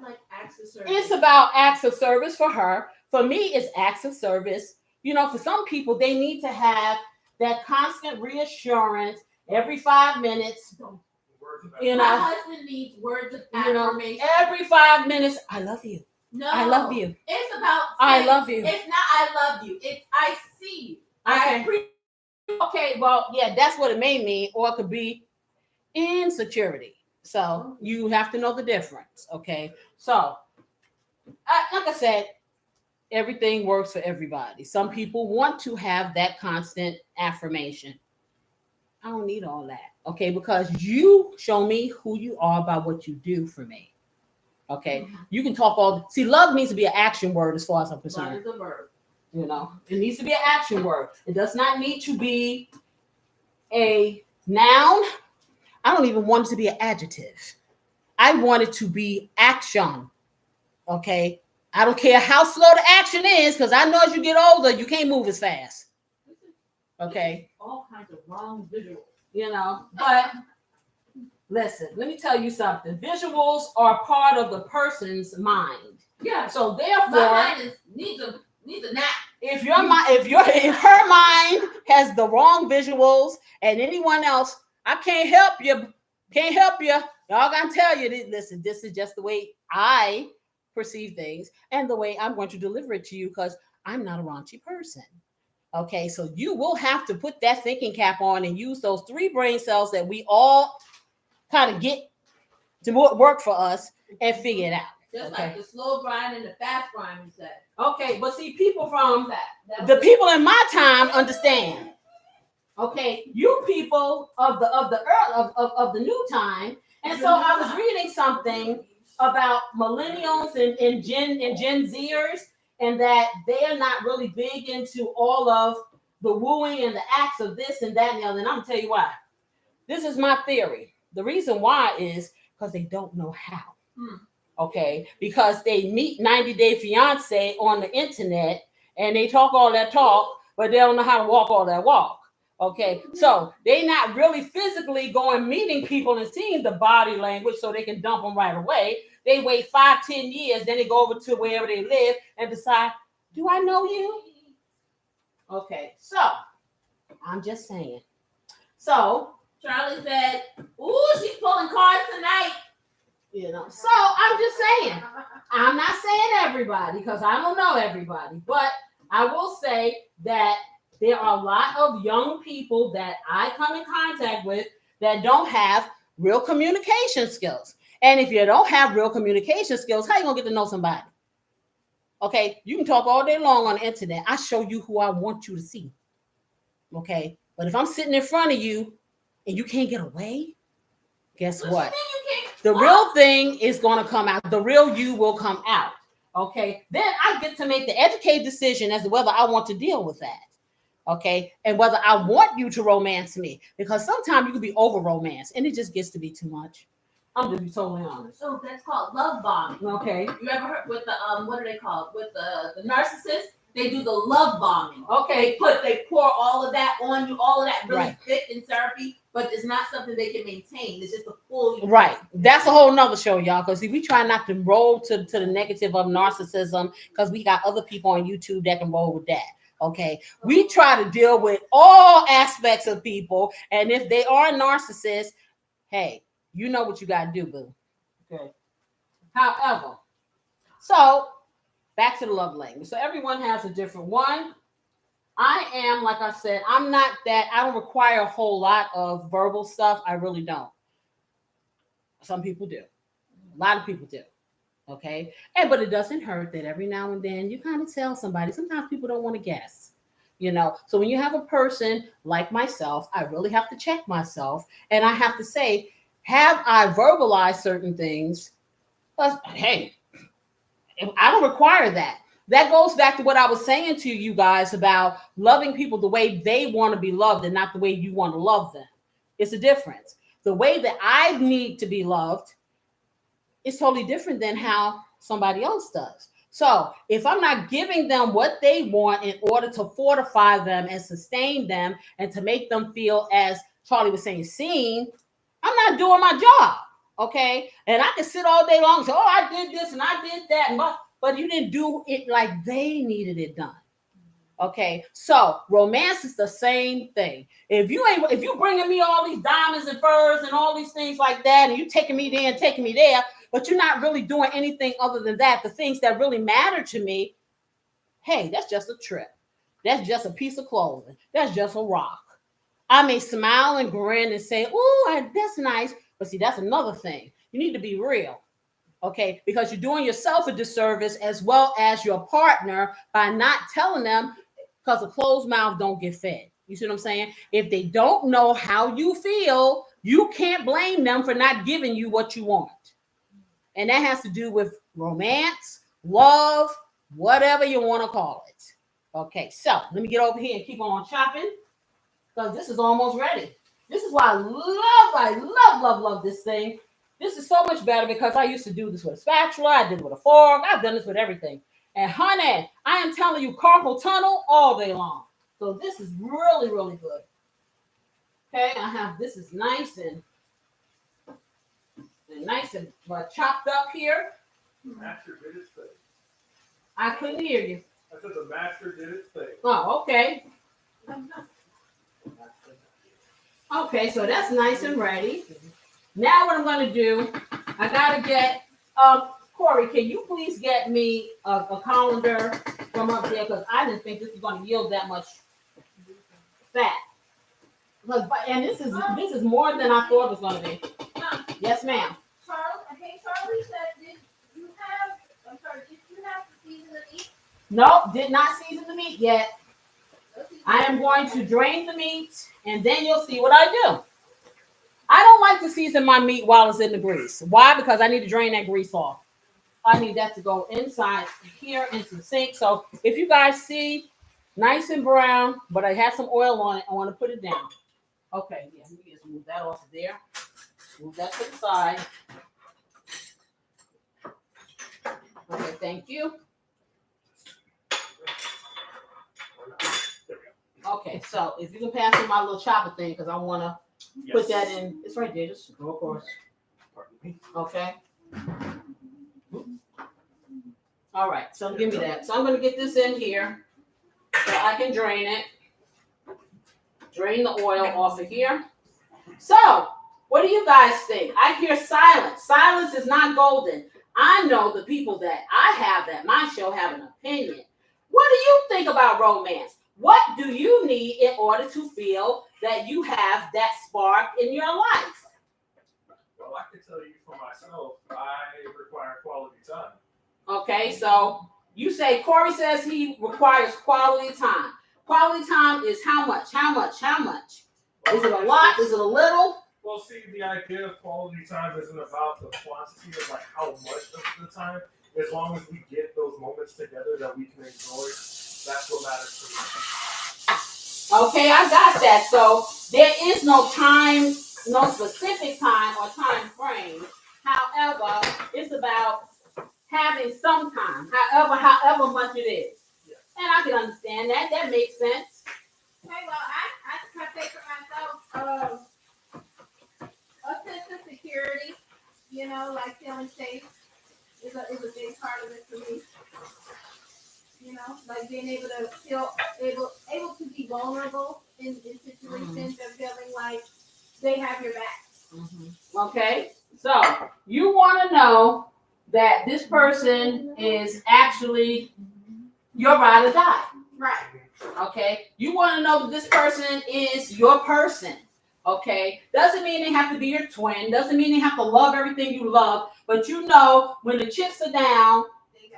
Like acts of service. It's about acts of service for her. For me, it's acts of service. For some people, they need to have that constant reassurance every 5 minutes. My husband needs words of affirmation. Every 5 minutes, I love you. No, I love you. It's about I love you. It's not I love you. It's I see you. Okay, well, yeah, that's what it may mean, or it could be insecurity. So you have to know the difference. Okay, so like I said, everything works for everybody. Some people want to have that constant affirmation. I don't need all that. Okay, because you show me who you are by what you do for me. Okay, you can talk see, love needs to be an action word as far as I'm concerned. Love is a verb. It needs to be an action word. It does not need to be a noun. I don't even want it to be an adjective. I want it to be action. Okay, I don't care how slow the action is, because I know as you get older, you can't move as fast. Okay, all kinds of wrong visuals. But listen, let me tell you something. Visuals are part of the person's mind. Yeah. So therefore, my mind needs a nap. If her mind has the wrong visuals and anyone else, I can't help you. Can't help you. Y'all gotta tell you, listen, this is just the way I perceive things and the way I'm going to deliver it to you, because I'm not a raunchy person. Okay, so you will have to put that thinking cap on and use those 3 brain cells that we all kind of get to work for us and figure it out. Just like the slow grind and the fast grind, you said. Okay, but see, people from the people in my time understand. Okay, you people of the new time, and so I was reading something about millennials and Gen Zers, and that they are not really big into all of the wooing and the acts of this and that and the other. And I'm gonna tell you why. This is my theory. The reason why is because they don't know how. Okay, because they meet 90 Day Fiance on the internet and they talk all that talk, but they don't know how to walk all that walk. Okay, so they're not really physically going meeting people and seeing the body language so they can dump them right away. They wait 5-10 years, then they go over to wherever they live and decide, do I know you? Okay, so I'm just saying. So Charlie said, ooh, she's pulling cards tonight. You know, so I'm just saying, I'm not saying everybody because I don't know everybody, but I will say that there are a lot of young people that I come in contact with that don't have real communication skills. And if you don't have real communication skills, how are you going to get to know somebody? Okay, you can talk all day long on the internet. I show you who I want you to see. Okay, but if I'm sitting in front of you and you can't get away, guess what? The real thing is going to come out. The real you will come out. Okay. Then I get to make the educated decision as to whether I want to deal with that. Okay. And whether I want you to romance me. Because sometimes you can be over romance and it just gets to be too much. I'm going to be totally honest. So that's called love bombing. Okay. You ever heard with the, what are they called? With the narcissist? They do the love bombing. Okay. They pour all of that on you, all of that really right. thick and syrupy, but it's not something they can maintain. It's just a full. Right. That's a whole nother show, y'all. Because we try not to roll to the negative of narcissism because we got other people on YouTube that can roll with that. Okay. We try to deal with all aspects of people. And if they are narcissists, hey, you know what you got to do, boo. Okay. However, so back to the love language. So everyone has a different one. I am, like I said, I'm not that, I don't require a whole lot of verbal stuff. I really don't. Some people do. A lot of people do. Okay. But it doesn't hurt that every now and then you kind of tell somebody. Sometimes people don't want to guess. You know, so when you have a person like myself, I really have to check myself and I have to say, have I verbalized certain things? But hey, I don't require that. That goes back to what I was saying to you guys about loving people the way they want to be loved and not the way you want to love them. It's a difference. The way that I need to be loved is totally different than how somebody else does. So if I'm not giving them what they want in order to fortify them and sustain them and to make them feel, as Charlie was saying, seen, I'm not doing my job. Okay. And I can sit all day long and say, oh, I did this and I did that. But you didn't do it like they needed it done. Okay. So romance is the same thing. If you bringing me all these diamonds and furs and all these things like that, and you taking me there and taking me there, but you're not really doing anything other than that, the things that really matter to me, hey, that's just a trip. That's just a piece of clothing. That's just a rock. I may smile and grin and say, oh, that's nice. But see, that's another thing. You need to be real. Okay, because you're doing yourself a disservice as well as your partner by not telling them, because a closed mouth don't get fed. You see what I'm saying? If they don't know how you feel, you can't blame them for not giving you what you want. And that has to do with romance, love, whatever you want to call it. Okay, so let me get over here and keep on chopping because this is almost ready. This is why I love this thing. This is so much better because I used to do this with a spatula. I did it with a fork. I've done this with everything. And honey, I am telling you, carpal tunnel all day long. So this is really, really good. Okay, this is nice and chopped up here. The master did his thing. I couldn't hear you. I said the master did his thing. Oh, okay. Okay, so that's nice and ready. Now what I'm going to do, I got to get, Corey, can you please get me a colander from up there? Because I didn't think this was going to yield that much fat. And this is more than I thought it was going to be. Yes, ma'am. Charlie said, did you have to season the meat? Nope, did not season the meat yet. I am going to drain the meat, and then you'll see what I do. I don't like to season my meat while it's in the grease. Why? Because I need to drain that grease off. I need that to go inside here into the sink. So if you guys see nice and brown, but I have some oil on it, I want to put it down. Okay, yeah, let me just move that off of there. Move that to the side. Okay, thank you. Okay, so if you can pass me my little chopper thing, because I want to put that in. It's right there. Just go across. Okay. All right, so give me that. So I'm going to get this in here so I can drain it. Drain the oil off of here. So, what do you guys think? I hear silence. Silence is not golden. I know the people that I have at my show have an opinion. What do you think about romance? What do you need in order to feel that you have that spark in your life? Well, I can tell you for myself, I require quality time. Okay, so you say, Corey says he requires quality time. Quality time is how much? How much? How much? Is it a lot? Is it a little? Well, see, the idea of quality time isn't about the quantity of like how much of the time. As long as we get those moments together that we can enjoy, that's what matters to me. Okay, I got that. So there is no time, no specific time or time frame. However, it's about having some time, however much it is. Yes. And I can understand that. That makes sense. Okay, well, I take for myself a sense of security, like feeling safe is a big part of it for me. Like being able to feel able to be vulnerable in situations of feeling like they have your back. Mm-hmm. Okay, so you want to know that this person is actually your ride or die. Right. Okay, you want to know that this person is your person. Okay, doesn't mean they have to be your twin. Doesn't mean they have to love everything you love. But when the chips are down,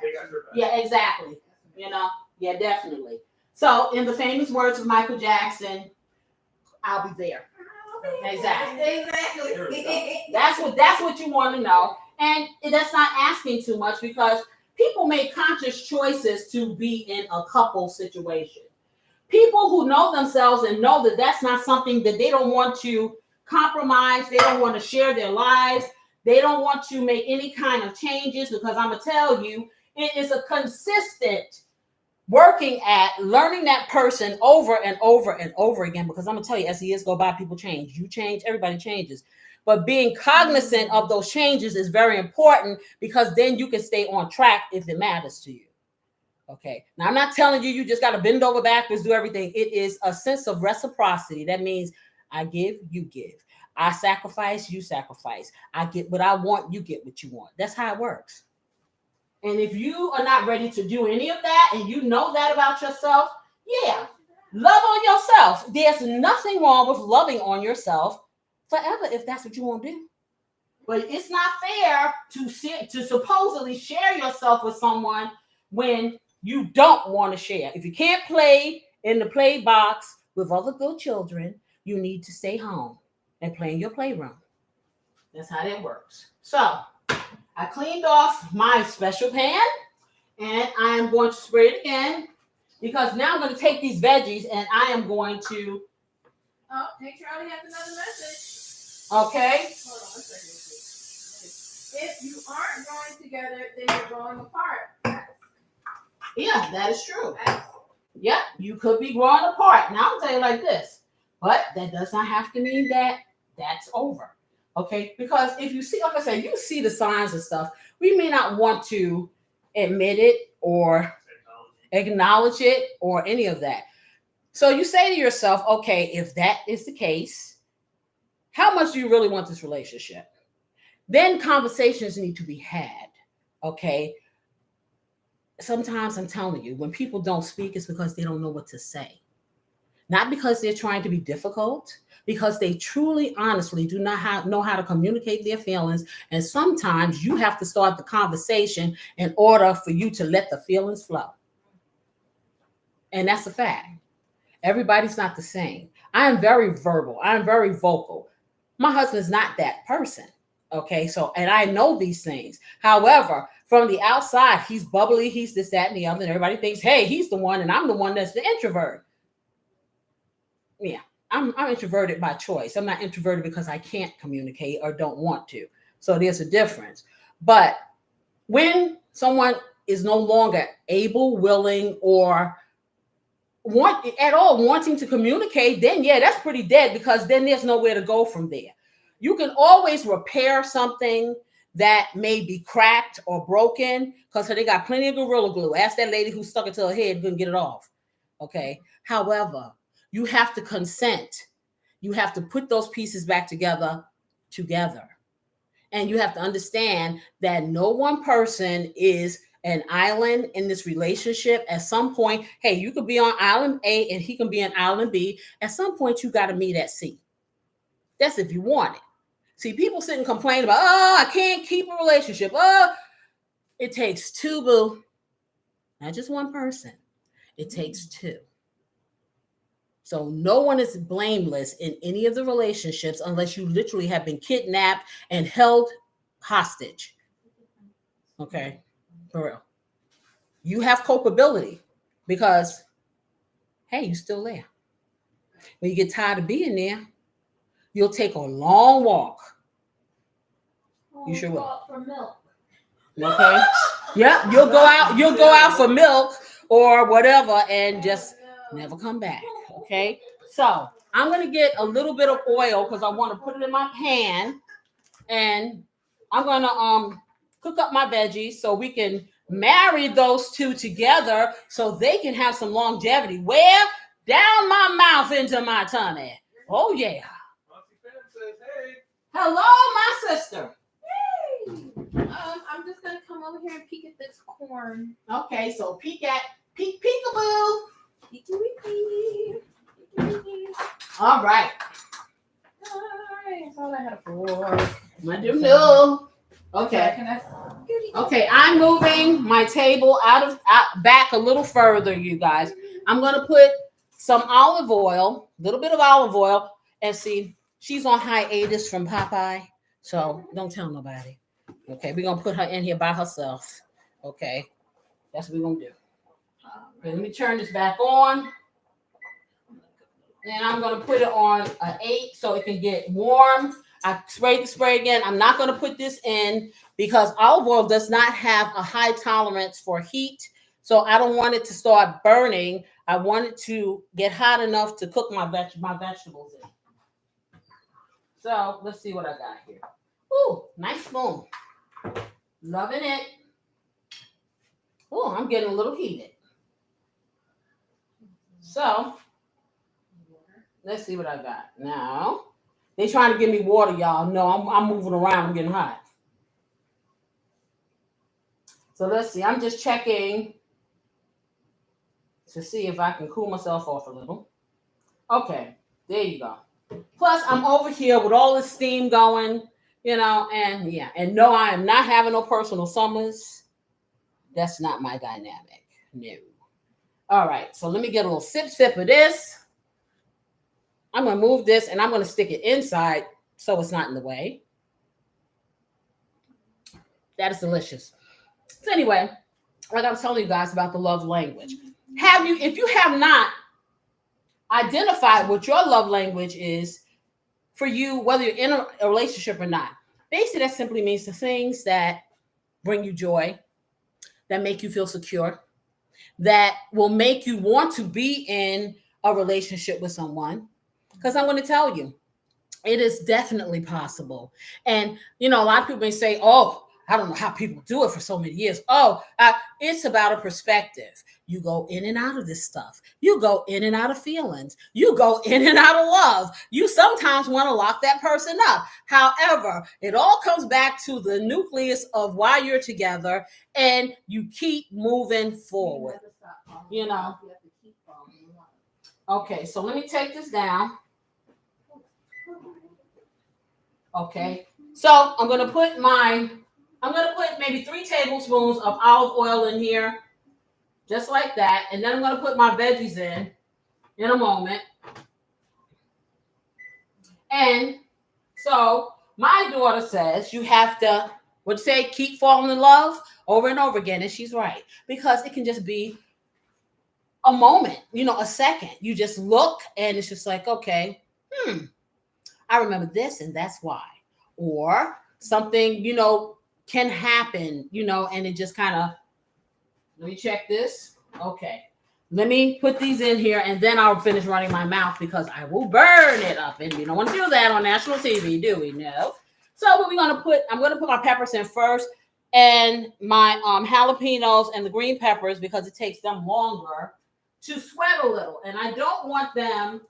They got your back. yeah, exactly. Yeah, definitely. So, in the famous words of Michael Jackson, I'll be there. Exactly. That's what you want to know, and that's not asking too much because people make conscious choices to be in a couple situation. People who know themselves and know that that's not something that they don't want to compromise. They don't want to share their lives. They don't want to make any kind of changes because I'm going to tell you, it is a consistent working at learning that person over and over and over again because I'm going to tell you, as the years go by, people change. You change, everybody changes. But being cognizant of those changes is very important because then you can stay on track if it matters to you. Okay. Now, I'm not telling you just got to bend over backwards, do everything. It is a sense of reciprocity. That means I give, you give. I sacrifice, you sacrifice. I get what I want, you get what you want. That's how it works. And if you are not ready to do any of that and you know that about yourself, yeah, love on yourself. There's nothing wrong with loving on yourself forever if that's what you want to do. But it's not fair to supposedly share yourself with someone when you don't want to share. If you can't play in the play box with other good children, you need to stay home and play in your playroom. That's how that works. So I cleaned off my special pan and I am going to spray it again because now I'm going to take these veggies and I am going to. Oh, hey, Charlie has another message. Okay. Hold on a second. If you aren't growing together, then you're growing apart. Yeah, that is true. Yeah, you could be growing apart. Now I'll tell you like this, but that does not have to mean that that's over. Okay, because if you see, like I said, you see the signs and stuff, we may not want to admit it or acknowledge it or any of that. So you say to yourself, okay, if that is the case, how much do you really want this relationship? Then conversations need to be had. Okay. Sometimes I'm telling you, when people don't speak, it's because they don't know what to say. not because they're trying to be difficult, because they truly, honestly do not know how to communicate their feelings. And sometimes you have to start the conversation in order for you to let the feelings flow. And that's a fact. Everybody's not the same. I am very verbal. I am very vocal. My husband's not that person. Okay, so, and I know these things. However, from the outside, he's bubbly, he's this, that, and the other, and everybody thinks, hey, he's the one, and I'm the one that's the introvert. Yeah, I'm introverted by choice. I'm not introverted because I can't communicate or don't want to. So there's a difference. But when someone is no longer able, willing, or wanting to communicate, then yeah, that's pretty dead, because then there's nowhere to go from there. You can always repair something that may be cracked or broken, because they got plenty of Gorilla Glue. Ask that lady who stuck it to her head and couldn't get it off. Okay. However, you have to consent. You have to put those pieces back together. And you have to understand that no one person is an island in this relationship. At some point, hey, you could be on island A and he can be on island B. At some point, you got to meet at C. That's if you want it. See, people sit and complain about, oh, I can't keep a relationship. Oh, it takes two, boo. Not just one person. It takes two. So no one is blameless in any of the relationships unless you literally have been kidnapped and held hostage. Okay, for real. You have culpability because, hey, you're still there. When you get tired of being there, you'll take a long walk. You sure will. For milk. Okay. Yep. You'll go out for milk or whatever and just never come back. Okay. So I'm gonna get a little bit of oil because I want to put it in my pan, and I'm gonna cook up my veggies so we can marry those two together so they can have some longevity. Where? Down my mouth into my tummy. Oh yeah. Hello, my sister. Hey. I'm just gonna come over here and peek at this corn. Okay, so peekaboo. Peekaboo. All right. That's all I had for. I do know. Okay. Okay, I'm moving my table out back a little further, you guys. I'm gonna put some olive oil, a little bit of olive oil, and see, she's on hiatus from Popeye, so don't tell nobody. Okay, we're gonna put her in here by herself. Okay, that's what we're gonna do. Okay, let me turn this back on. And I'm gonna put it on an 8 so it can get warm. I sprayed the spray again. I'm not gonna put this in because olive oil does not have a high tolerance for heat. So I don't want it to start burning. I want it to get hot enough to cook my vegetables in. So let's see what I got here. Ooh, nice spoon. Loving it. Oh, I'm getting a little heated. So let's see what I got. Now, they trying to give me water, y'all. No, I'm moving around. I'm getting hot. So let's see. I'm just checking to see if I can cool myself off a little. Okay, there you go. Plus, I'm over here with all this steam going, and yeah. And no, I am not having no personal summers. That's not my dynamic. No. All right, so let me get a little sip of this. I'm going to move this and I'm going to stick it inside so it's not in the way. That is delicious. So anyway, like I was telling you guys about the love language. If you have not identified what your love language is for you, whether you're in a relationship or not, basically that simply means the things that bring you joy, that make you feel secure, that will make you want to be in a relationship with someone. Because I'm going to tell you, it is definitely possible. And, a lot of people may say, oh, I don't know how people do it for so many years. It's about a perspective. You go in and out of this stuff. You go in and out of feelings. You go in and out of love. You sometimes want to lock that person up. However, it all comes back to the nucleus of why you're together and you keep moving forward. Okay, so let me take this down. Okay, so I'm gonna put maybe 3 tablespoons of olive oil in here, just like that, and then I'm gonna put my veggies in a moment. And so my daughter says you have to keep falling in love over and over again, and she's right, because it can just be a moment, a second. You just look and it's just like, okay, I remember this and that's why. Or something, can happen, and it just kind of, let me check this. Okay. Let me put these in here and then I'll finish running my mouth because I will burn it up. And we don't want to do that on national TV, do we? No. So what I'm going to put my peppers in first and my jalapenos and the green peppers because it takes them longer to sweat a little. And I don't want them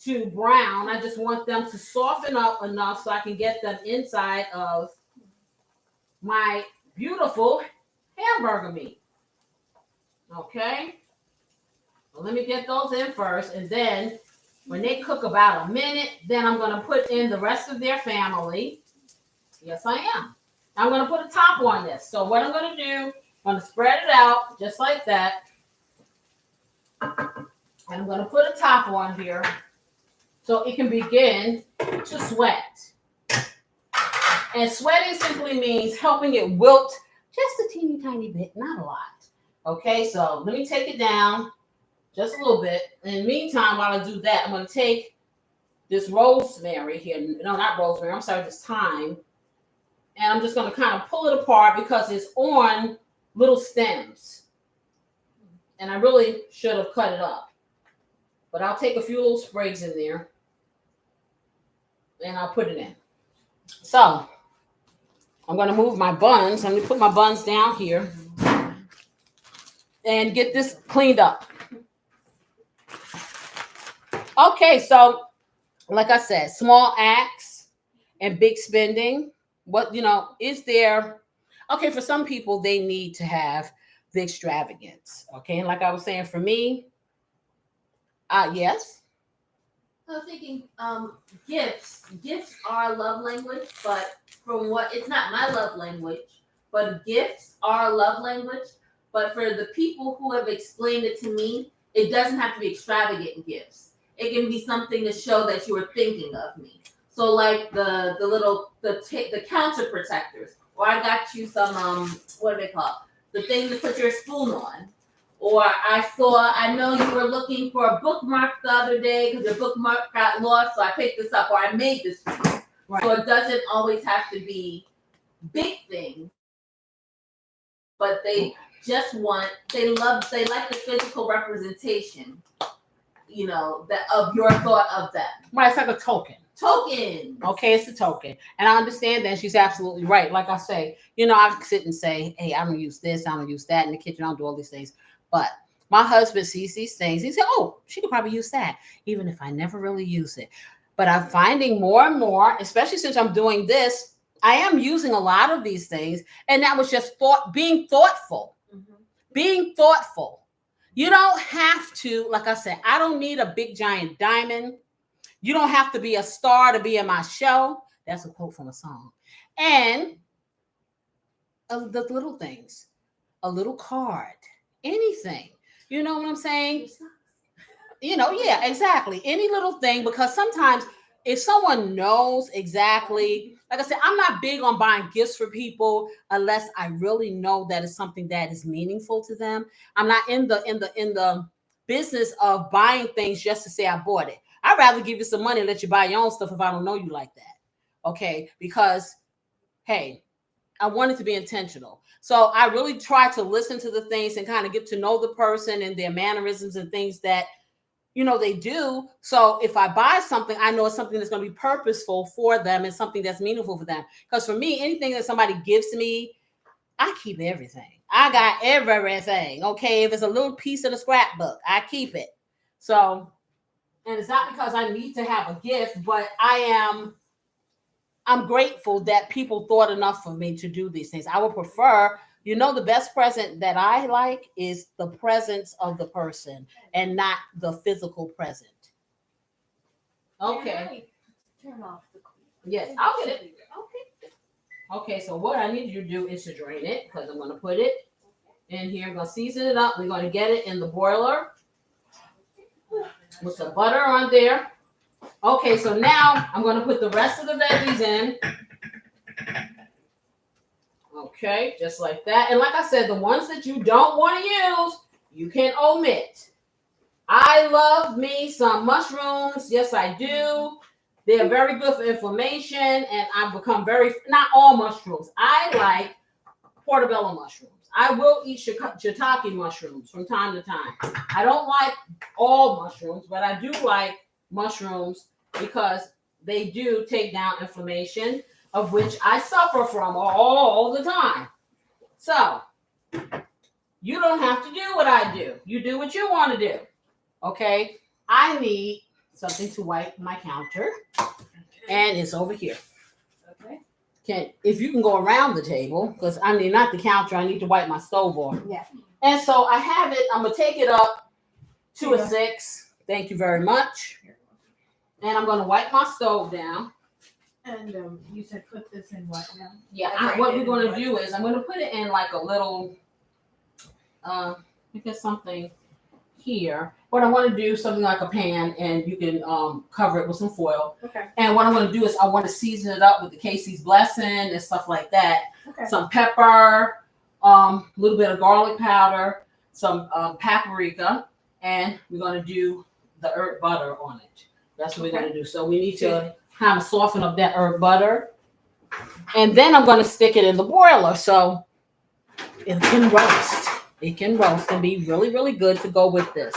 to brown. I just want them to soften up enough so I can get them inside of my beautiful hamburger meat. Okay. Well, let me get those in first. And then when they cook about a minute, then I'm going to put in the rest of their family. Yes, I am. I'm going to put a top on this. So what I'm going to do, I'm going to spread it out just like that. And I'm going to put a top on here so it can begin to sweat. And sweating simply means helping it wilt just a teeny tiny bit, not a lot. Okay, so let me take it down just a little bit. In the meantime, while I do that, I'm going to take this rosemary here. No, not rosemary. I'm sorry, this thyme. And I'm just going to kind of pull it apart because it's on little stems. And I really should have cut it up. But I'll take a few little sprigs in there. And I'll put it in. So I'm going to move my buns. I'm going to put my buns down here and get this cleaned up. Okay, so like I said, small acts and big spending. What, is there? Okay, for some people, they need to have the extravagance. Okay, and like I was saying, for me, yes. I was thinking, gifts. Gifts are a love language, but it's not my love language, but gifts are a love language. But for the people who have explained it to me, it doesn't have to be extravagant gifts. It can be something to show that you were thinking of me. So like the counter protectors, or I got you some what are they called? The thing to put your spoon on. Or I know you were looking for a bookmark the other day because your bookmark got lost, so I picked this up, or I made this for you. Right. So it doesn't always have to be big things, but they like the physical representation, that of your thought of them. Right, it's like a token. Okay, it's a token. And I understand that. She's absolutely right. Like I say, I can sit and say, hey, I'm going to use this, I'm going to use that in the kitchen, I'll do all these things. But my husband sees these things. He said, oh, she could probably use that, even if I never really use it. But I'm finding more and more, especially since I'm doing this, I am using a lot of these things. And that was just being thoughtful. Mm-hmm. Being thoughtful. You don't have to, like I said, I don't need a big giant diamond. You don't have to be a star to be in my show. That's a quote from a song. And the little things, a little card, anything. You know what I'm saying? Yeah, exactly. Any little thing, because sometimes if someone knows exactly, like I said, I'm not big on buying gifts for people unless I really know that it's something that is meaningful to them. I'm not in the business of buying things just to say I bought it. I'd rather give you some money and let you buy your own stuff if I don't know you like that. Okay, because hey, I want it to be intentional. So I really try to listen to the things and kind of get to know the person and their mannerisms and things that, they do. So if I buy something, I know it's something that's going to be purposeful for them and something that's meaningful for them. Because for me, anything that somebody gives me, I keep everything. I got everything. Okay. If it's a little piece of the scrapbook, I keep it. So, and it's not because I need to have a gift, but I'm grateful that people thought enough for me to do these things. I would prefer You know, the best present that I like is the presence of the person and not the physical present. Okay. Turn off the cleaner. Yes, I'll get it. Okay. Okay, so what I need you to do is to drain it because I'm going to put it in here. I'm going to season it up. We're going to get it in the boiler with some butter on there. Okay, so now I'm going to put the rest of the veggies in. Okay, just like that. And like I said, the ones that you don't want to use, you can omit. I love me some mushrooms. Yes, I do. They're very good for inflammation, and I've become not all mushrooms. I like portobello mushrooms. I will eat shiitake mushrooms from time to time. I don't like all mushrooms, but I do like mushrooms because they do take down inflammation, of which I suffer from all the time. So, you don't have to do what I do. You do what you want to do. Okay? I need something to wipe my counter, and it's over here. Okay. If you can go around the table, because I mean, not the counter, I need to wipe my stove off. Yeah. And so I have it. I'm going to take it up to a 6. Thank you very much. And I'm going to wipe my stove down. And you said put this in what now? Yeah, what we're going to do is I'm going to put it in like a little, I guess something here. What I want to do, something like a pan, and you can cover it with some foil. Okay. And what I'm going to do is I want to season it up with the Casey's Blessing and stuff like that. Okay. Some pepper, a little bit of garlic powder, some paprika, and we're going to do the herb butter on it. That's what we're going to do. So we need to kind of soften up that herb butter. And then I'm going to stick it in the boiler so it can roast. It can roast and be really, really good to go with this.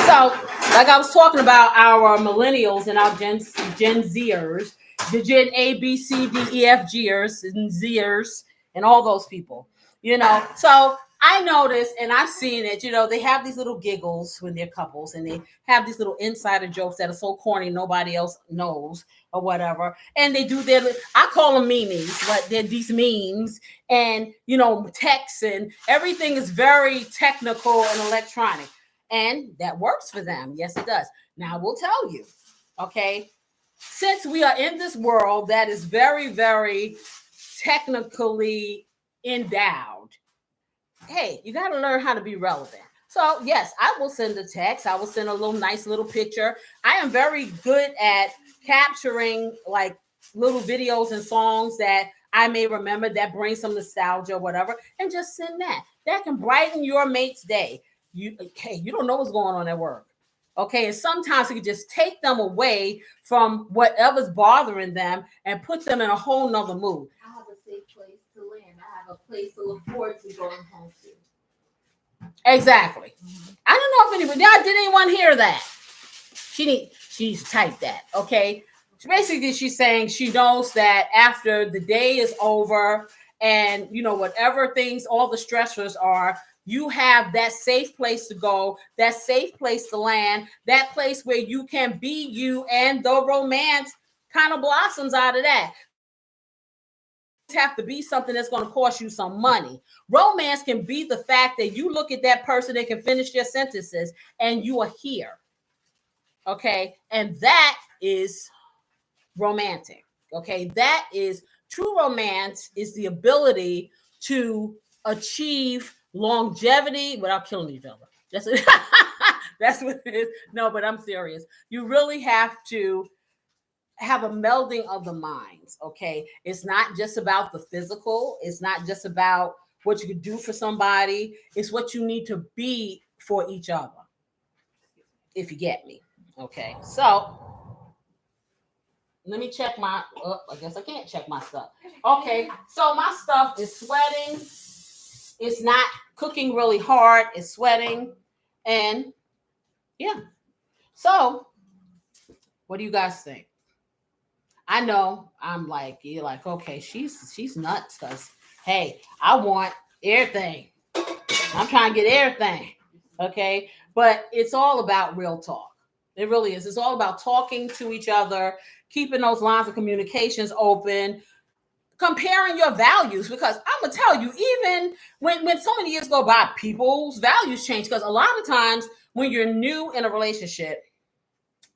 So, like I was talking about our millennials and our Gen Zers, the Gen A, B, C, D, E, F, Gers, and Zers, and all those people, you know. So I noticed, and I've seen it, you know, they have these little giggles when they're couples, and they have these little insider jokes that are so corny nobody else knows or whatever. And they do their, I call them memes, but they're these memes and, you know, texts and everything is very technical and electronic. And that works for them. Yes, it does. Now, I will tell you, okay, since we are in this world that is very, very technically endowed, hey, you got to learn how to be relevant. So, yes, I will send a text. I will send a little nice little picture. I am very good at capturing like little videos and songs that I may remember that bring some nostalgia or whatever, and just send that. That can brighten your mate's day. You don't know what's going on at work. Okay, and sometimes it can just take them away from whatever's bothering them and put them in a whole nother mood. I have a safe place to land. I have a place to look forward to going home to. Exactly. I don't know if did anyone hear that? She's typed that. Okay. Basically, she's saying she knows that after the day is over and you know whatever things, all the stressors are, you have that safe place to go, that safe place to land, that place where you can be you, and the romance kind of blossoms out of that. Have to be something that's going to cost you some money. Romance can be the fact that you look at that person that can finish their sentences and you are here. Okay. And that is romantic. Okay. That is true romance, is the ability to achieve longevity without killing each other. That's what it is. No, but I'm serious. You really have to have a melding of the minds. Okay. It's not just about the physical. It's not just about what you can do for somebody. It's what you need to be for each other. If you get me. Okay. So let me check I guess I can't check my stuff. Okay. So my stuff is sweating. It's not cooking really hard. It's sweating. And yeah. So what do you guys think? I know I'm like, you're like, okay, she's nuts because, hey, I want everything. I'm trying to get everything. Okay. But it's all about real talk. It really is. It's all about talking to each other, keeping those lines of communications open, comparing your values, because I'm gonna tell you, even when so many years go by, people's values change. Because a lot of times when you're new in a relationship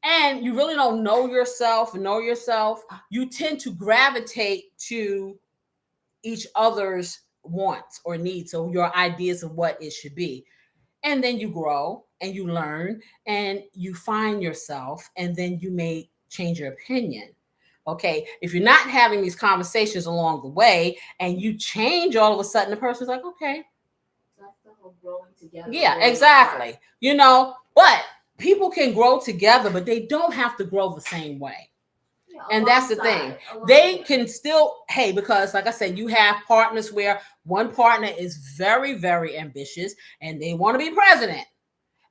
and you really don't know yourself, you tend to gravitate to each other's wants or needs, so your ideas of what it should be. And then you grow and you learn and you find yourself, and then you may change your opinion. Okay, if you're not having these conversations along the way and you change, all of a sudden the person's like, okay. That's the whole growing together. Yeah, exactly. You know, but people can grow together, but they don't have to grow the same way. Yeah, and that's the thing. They can still, hey, because like I said, you have partners where one partner is very, very ambitious and they want to be president.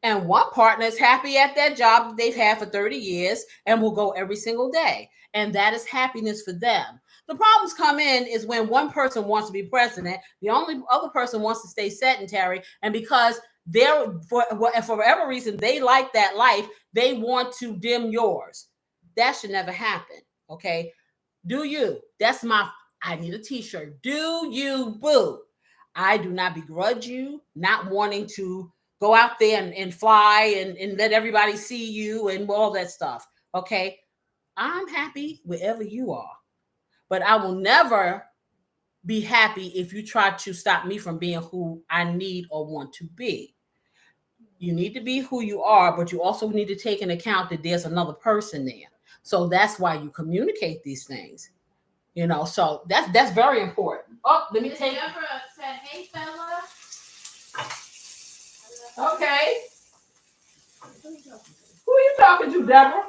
And one partner is happy at that job that they've had for 30 years and will go every single day. And that is happiness for them. The problems come in is when one person wants to be president, the only other person wants to stay sedentary. And because for whatever reason, they like that life, they want to dim yours. That should never happen. Okay. Do you? I need a t-shirt. Do you, boo? I do not begrudge you not wanting to go out there and fly and let everybody see you and all that stuff. Okay. I'm happy wherever you are, but I will never be happy if you try to stop me from being who I need or want to be. You need to be who you are, but you also need to take into account that there's another person there. So that's why you communicate these things. You know, so that's very important. Oh, let me take. Deborah said, "Hey, fella." Okay. Who are you talking to, Deborah?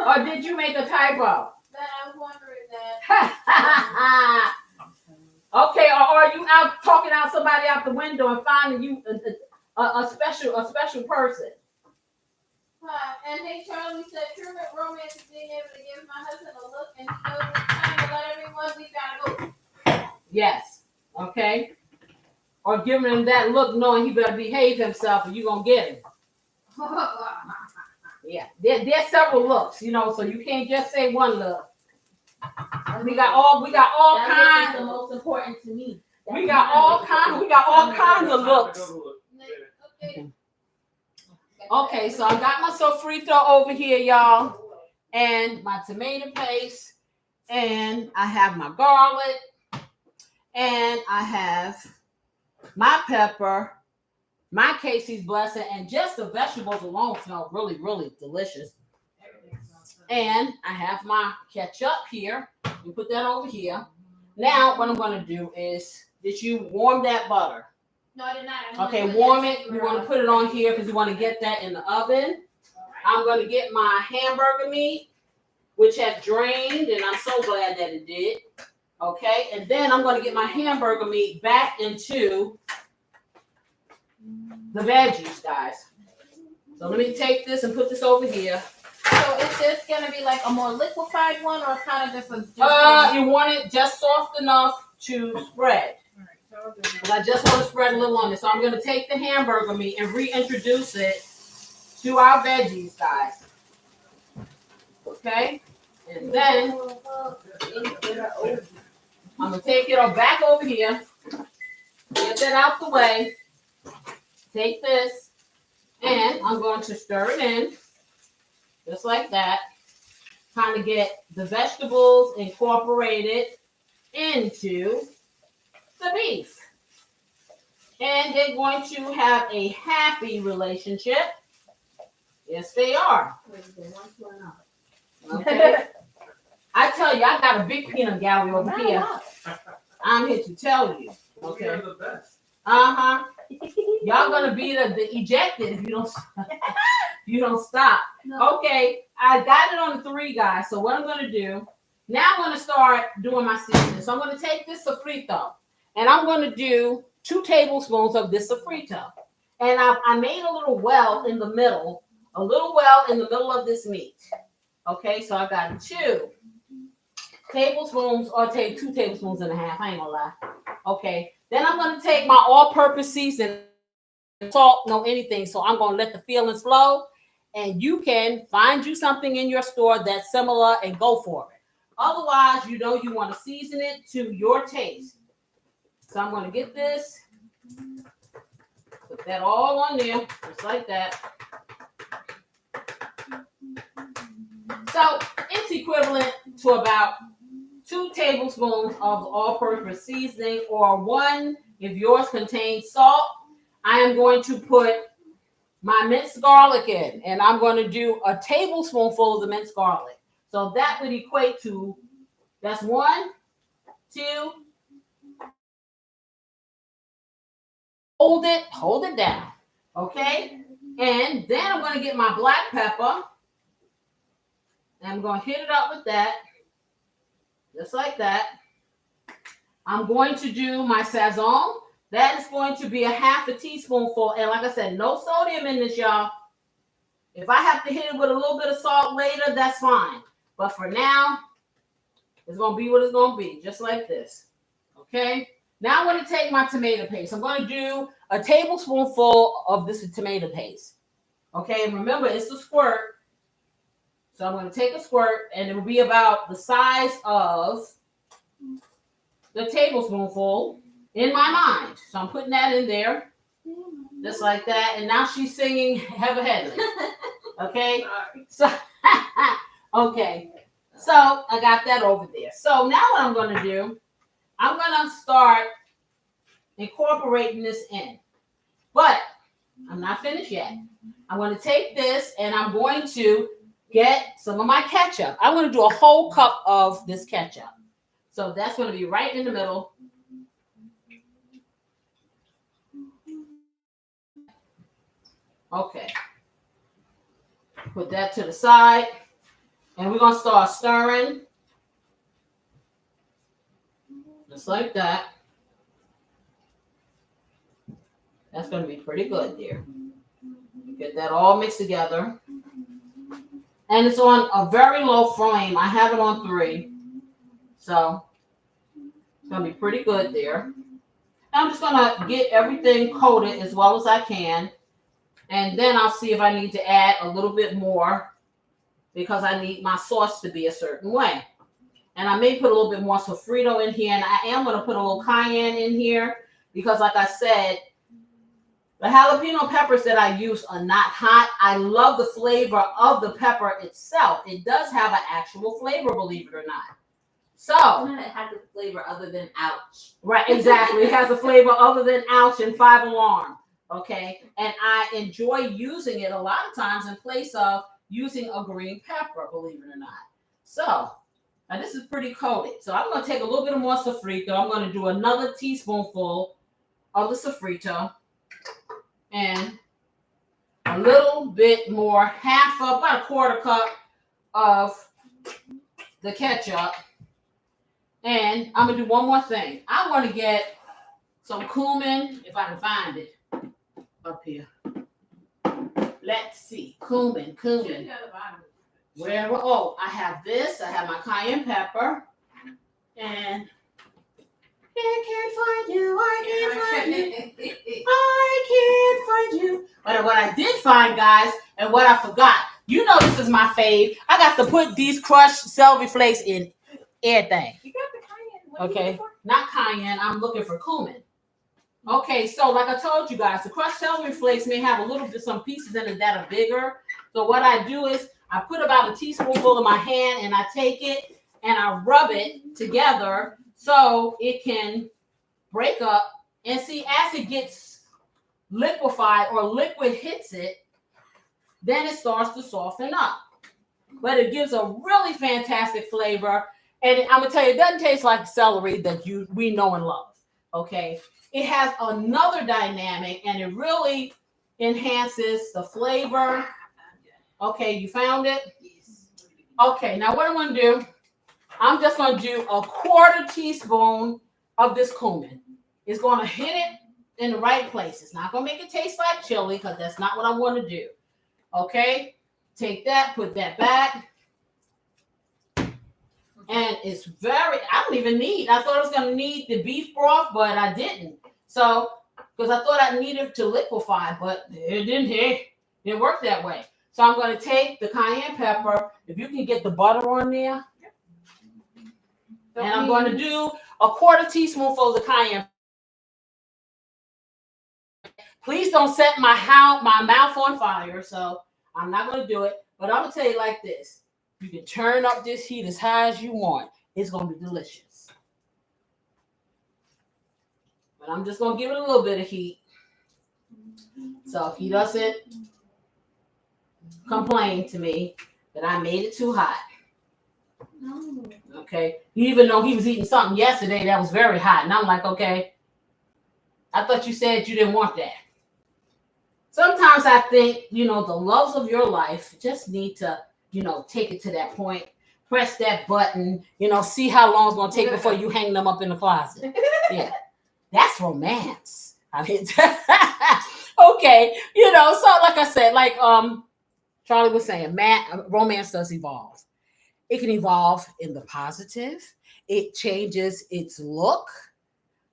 Or did you make a typo? That I was wondering that. Okay, or are you out talking out somebody out the window and finding you a special person? And hey, Charlie said, "True romance is being able to give my husband a look and he knows it's time to let everyone we gotta go." Yes. Okay. Or giving him that look, knowing he better behave himself, or you gonna get him. Yeah, there's several looks, you know, so you can't just say one look. We got all kinds. The most important to me. We got all kinds of looks. Okay, so I got my sofrito over here, y'all, and my tomato paste, and I have my garlic, and I have my pepper, my Casey's blessing, and just the vegetables alone smell really, really delicious. And I have my ketchup here. You put that over here. Now, what I'm going to do is, did you warm that butter? No, I did not. Okay, warm it. We're going to put it on here because you want to get that in the oven. I'm going to get my hamburger meat, which had drained, and I'm so glad that it did. Okay, and then I'm going to get my hamburger meat back into the veggies, guys. So let me take this and put this over here. So is this going to be like a more liquefied one, or kind of just you want it just soft enough to spread. But I just want to spread a little on this. So I'm going to take the hamburger meat and reintroduce it to our veggies, guys. Okay? And then I'm going to take it back over here. Get that out the way. Take this. And I'm going to stir it in. Just like that. Kind of get the vegetables incorporated into the beef. And they're going to have a happy relationship. Yes, they are. Okay. I tell you, I got a big peanut gallery over here. I'm here to tell you. Okay. You're the best. Uh-huh. Y'all gonna be the ejected if you don't stop. No. Okay, I got it on the 3, guys. So what I'm gonna do, now I'm gonna start doing my seasoning. So I'm gonna take this sofrito and I'm gonna do 2 tablespoons of this sofrito. And I made a little well in the middle of this meat. Okay, so I got 2 tablespoons, or take 2 tablespoons and a half. I ain't gonna lie. Okay, then I'm gonna take my all-purpose seasoning, salt, no anything. So I'm gonna let the feelings flow, and you can find you something in your store that's similar and go for it. Otherwise, you know you want to season it to your taste. So I'm going to get this, put that all on there, just like that. So it's equivalent to about 2 tablespoons of all-purpose seasoning, or 1 if yours contains salt. I am going to put my minced garlic in, and I'm going to do a tablespoonful of the minced garlic. So that would equate to, that's 1, 2. Hold it down, okay? And then I'm going to get my black pepper, and I'm going to hit it up with that, just like that. I'm going to do my sazon. That is going to be a half a teaspoonful. And like I said, no sodium in this, y'all. If I have to hit it with a little bit of salt later, that's fine. But for now, it's going to be what it's going to be, just like this. Okay? Now I'm going to take my tomato paste. I'm going to do a tablespoonful of this tomato paste. Okay? And remember, it's a squirt. So I'm going to take a squirt, and it will be about the size of the tablespoonful in my mind. So I'm putting that in there, just like that. And now she's singing Heather Headley. Okay? So, okay. So I got that over there. So now what I'm going to do, I'm going to start incorporating this in. But I'm not finished yet. I'm going to take this, and I'm going to get some of my ketchup. I'm going to do a whole cup of this ketchup. So that's going to be right in the middle. Okay. Put that to the side. And we're going to start stirring. Just like that. That's going to be pretty good there. Get that all mixed together. And it's on a very low flame. I have it on 3. So it's going to be pretty good there. I'm just going to get everything coated as well as I can. And then I'll see if I need to add a little bit more, because I need my sauce to be a certain way. And I may put a little bit more sofrito in here. And I am going to put a little cayenne in here, because like I said, the jalapeno peppers that I use are not hot. I love the flavor of the pepper itself. It does have an actual flavor, believe it or not. So it has a flavor other than ouch. Right, exactly. It has a flavor other than ouch and 5 alarm. Okay, and I enjoy using it a lot of times in place of using a green pepper, believe it or not. So now this is pretty coated. So I'm going to take a little bit more sofrito. I'm going to do another teaspoonful of the sofrito, and a little bit more, about a 1/4 cup of the ketchup. And I'm going to do one more thing. I want to get some cumin, if I can find it up here. Let's see. Cumin. Wherever. Oh, I have this. I have my cayenne pepper. And I can't find you. But what I did find, guys, and what I forgot, you know this is my fave. I got to put these crushed celery flakes in everything. You got the cayenne. Okay, not cayenne. I'm looking for cumin. Okay, so like I told you guys, the crushed celery flakes may have a little bit, some pieces in it that are bigger. So what I do is I put about a teaspoonful in my hand, and I take it and I rub it together so it can break up. And see, as it gets liquefied or liquid hits it, then it starts to soften up. But it gives a really fantastic flavor. And I'm gonna tell you, it doesn't taste like celery that we know and love. Okay, it has another dynamic, and it really enhances the flavor. Okay, you found it? Yes. Okay, now what I'm gonna do, I'm just gonna do a 1/4 teaspoon of this cumin. It's gonna hit it in the right place. It's not gonna make it taste like chili, because that's not what I want to do. Okay, take that, put that back. And it's I don't even need, I thought I was going to need the beef broth, but I didn't. So, because I thought I needed to liquefy, but it didn't work that way. So I'm going to take the cayenne pepper. If you can get the butter on there, And I'm going to do a 1/4 teaspoonful of cayenne. Please don't set my mouth on fire, so I'm not going to do it. But I'm going to tell you like this. You can turn up this heat as high as you want. It's going to be delicious. But I'm just going to give it a little bit of heat. So if he doesn't complain to me that I made it too hot. No. Okay. Even though he was eating something yesterday that was very hot. And I'm like, okay, I thought you said you didn't want that. Sometimes I think, the loves of your life just need to, take it to that point. Press that button, see how long it's going to take before you hang them up in the closet. Yeah. That's romance. I mean, okay. So like I said, like Charlie was saying, romance does evolve. It can evolve in the positive. It changes its look.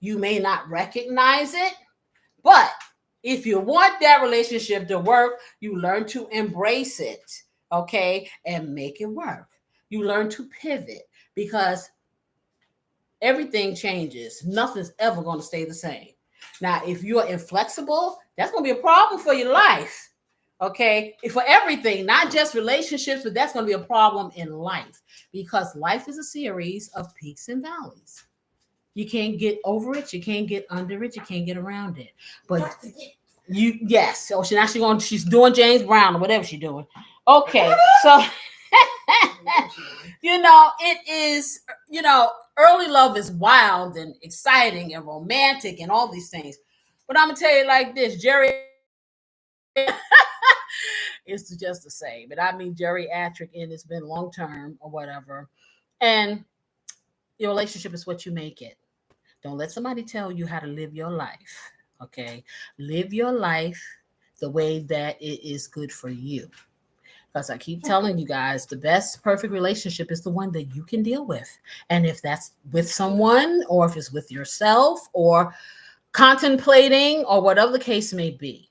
You may not recognize it, but if you want that relationship to work, you learn to embrace it, okay, and make it work. You learn to pivot because everything changes. Nothing's ever going to stay the same. Now, if you're inflexible, that's going to be a problem for your life, okay, for everything, not just relationships, but that's going to be a problem in life because life is a series of peaks and valleys. You can't get over it. You can't get under it. You can't get around it. But yes. So she's doing James Brown or whatever she's doing. Okay. So, it is, early love is wild and exciting and romantic and all these things. But I'm going to tell you like this, Jerry, it's just the same. But I mean geriatric and it's been long term or whatever. And your relationship is what you make it. Don't let somebody tell you how to live your life, okay? Live your life the way that it is good for you. Because I keep telling you guys, the best perfect relationship is the one that you can deal with. And if that's with someone or if it's with yourself or contemplating or whatever the case may be,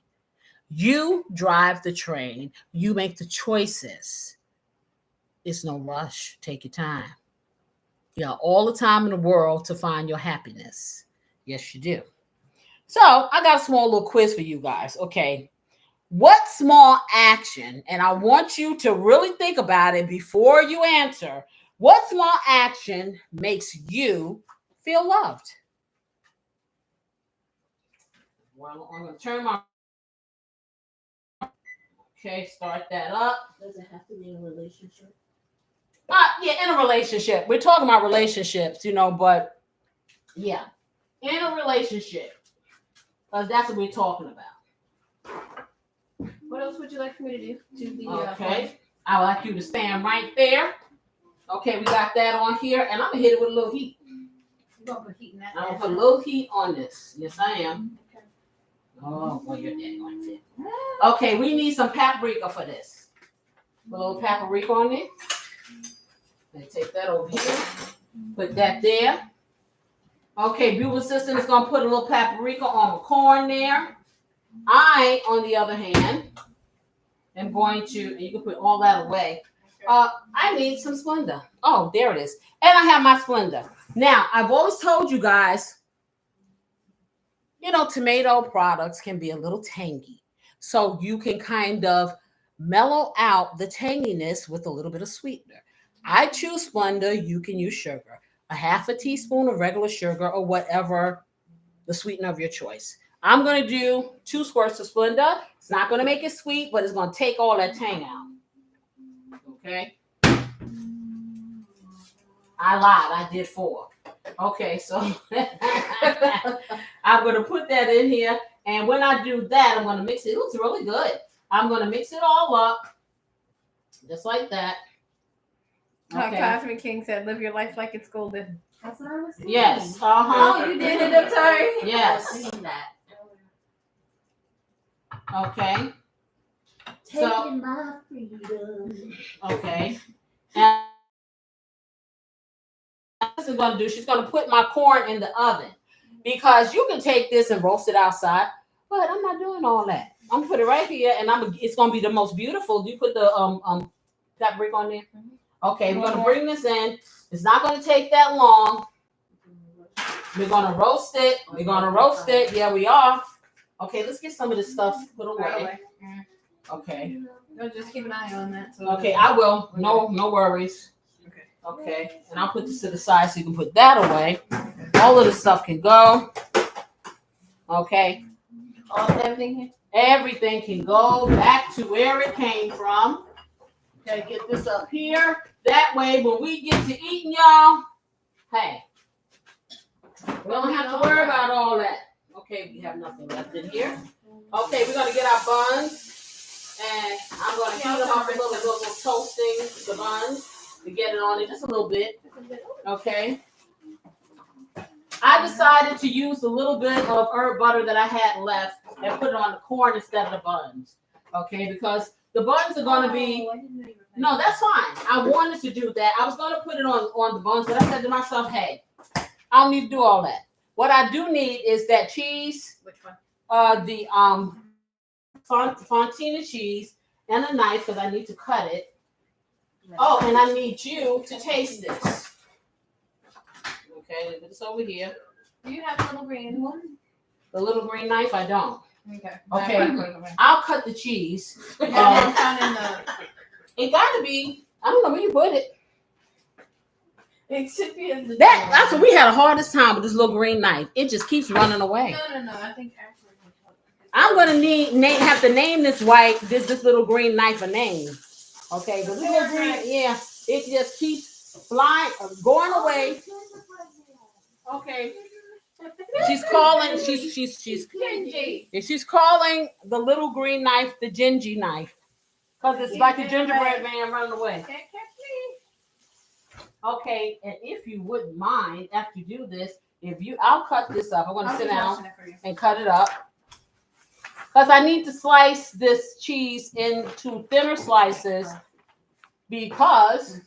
you drive the train. You make the choices. It's no rush. Take your time. You got all the time in the world to find your happiness. Yes, you do. So I got a small little quiz for you guys. Okay. What small action, and I want you to really think about it before you answer, what small action makes you feel loved? Well, I'm going to turn my... Okay, start that up. Does it have to be in a relationship? Yeah, in a relationship. We're talking about relationships, but yeah, in a relationship. Because that's what we're talking about. What else would you like for me to do? Okay. I would like you to stand right there. Okay, we got that on here. And I'm going to hit it with a little heat. You're going to put heat in that? I'm going to put a little heat on this. Yes, I am. Okay. Oh, boy, you're dead going to fit. Okay, we need some paprika for this. Put a little paprika on it. And take that over here. Put that there. Okay, Beulah Assistant is going to put a little paprika on the corn there. I, on the other hand, am going to, you can put all that away. I need some Splenda. Oh, there it is. And I have my Splenda. Now, I've always told you guys, tomato products can be a little tangy. So you can kind of mellow out the tanginess with a little bit of sweetener. I choose Splenda. You can use sugar. A 1/2 teaspoon of regular sugar or whatever the sweetener of your choice. I'm going to do 2 squirts of Splenda. It's not going to make it sweet, but it's going to take all that tang out. Okay. I lied. I did 4. Okay, so I'm going to put that in here. And when I do that, I'm going to mix it. It looks really good. I'm going to mix it all up. Just like that. Okay. Cosmic King said, live your life like it's golden. That's what I was saying. Yes. Oh, you did it. I'm sorry. Yes. Okay. Taking my freedom. Okay. And what she's going to do, she's going to put my corn in the oven because you can take this and roast it outside, but I'm not doing all that. I'm going to put it right here and it's going to be the most beautiful. Do you put the paprika on there? Mm-hmm. Okay, we're going to bring this in. It's not going to take that long. We're going to roast it. We're going to roast it. Yeah, we are. Okay, let's get some of this stuff put away. Okay. No, just keep an eye on that. So Okay, I will. No worries. Okay, and I'll put this to the side so you can put that away. All of the stuff can go. Okay. Everything here? Everything can go back to where it came from. Okay, get this up here. That way, when we get to eating, y'all, hey, we don't have to worry about all that. Okay, we have nothing left in here. Okay, we're going to get our buns. And I'm going to heat them up a little toasting the buns to get it on it just a little bit. Okay. I decided to use a little bit of herb butter that I had left and put it on the corn instead of the buns. Okay, because the buns are going to be... No, that's fine. I wanted to do that. I was going to put it on the buns, but I said to myself, hey, I don't need to do all that. What I do need is that cheese. Which one? The Fontina cheese and a knife because I need to cut it. Oh, and I need you to taste this. Okay, put this over here. Do you have a little green one? The little green knife, I don't. Okay. I'll cut the cheese. It gotta be. I don't know where you put it. It should be in the. That's what we had the hardest time with this little green knife. It just keeps running away. No. I think actually. I'm gonna have to name this this little green knife a name. Okay, but this little green, yeah, it just keeps flying, going away. Okay. She's calling. She's calling the little green knife the gingy knife because it's like the gingerbread man running away. Okay, and if you wouldn't mind, after you do this, I'll cut this up. I want to sit down and cut it up because I need to slice this cheese into thinner slices because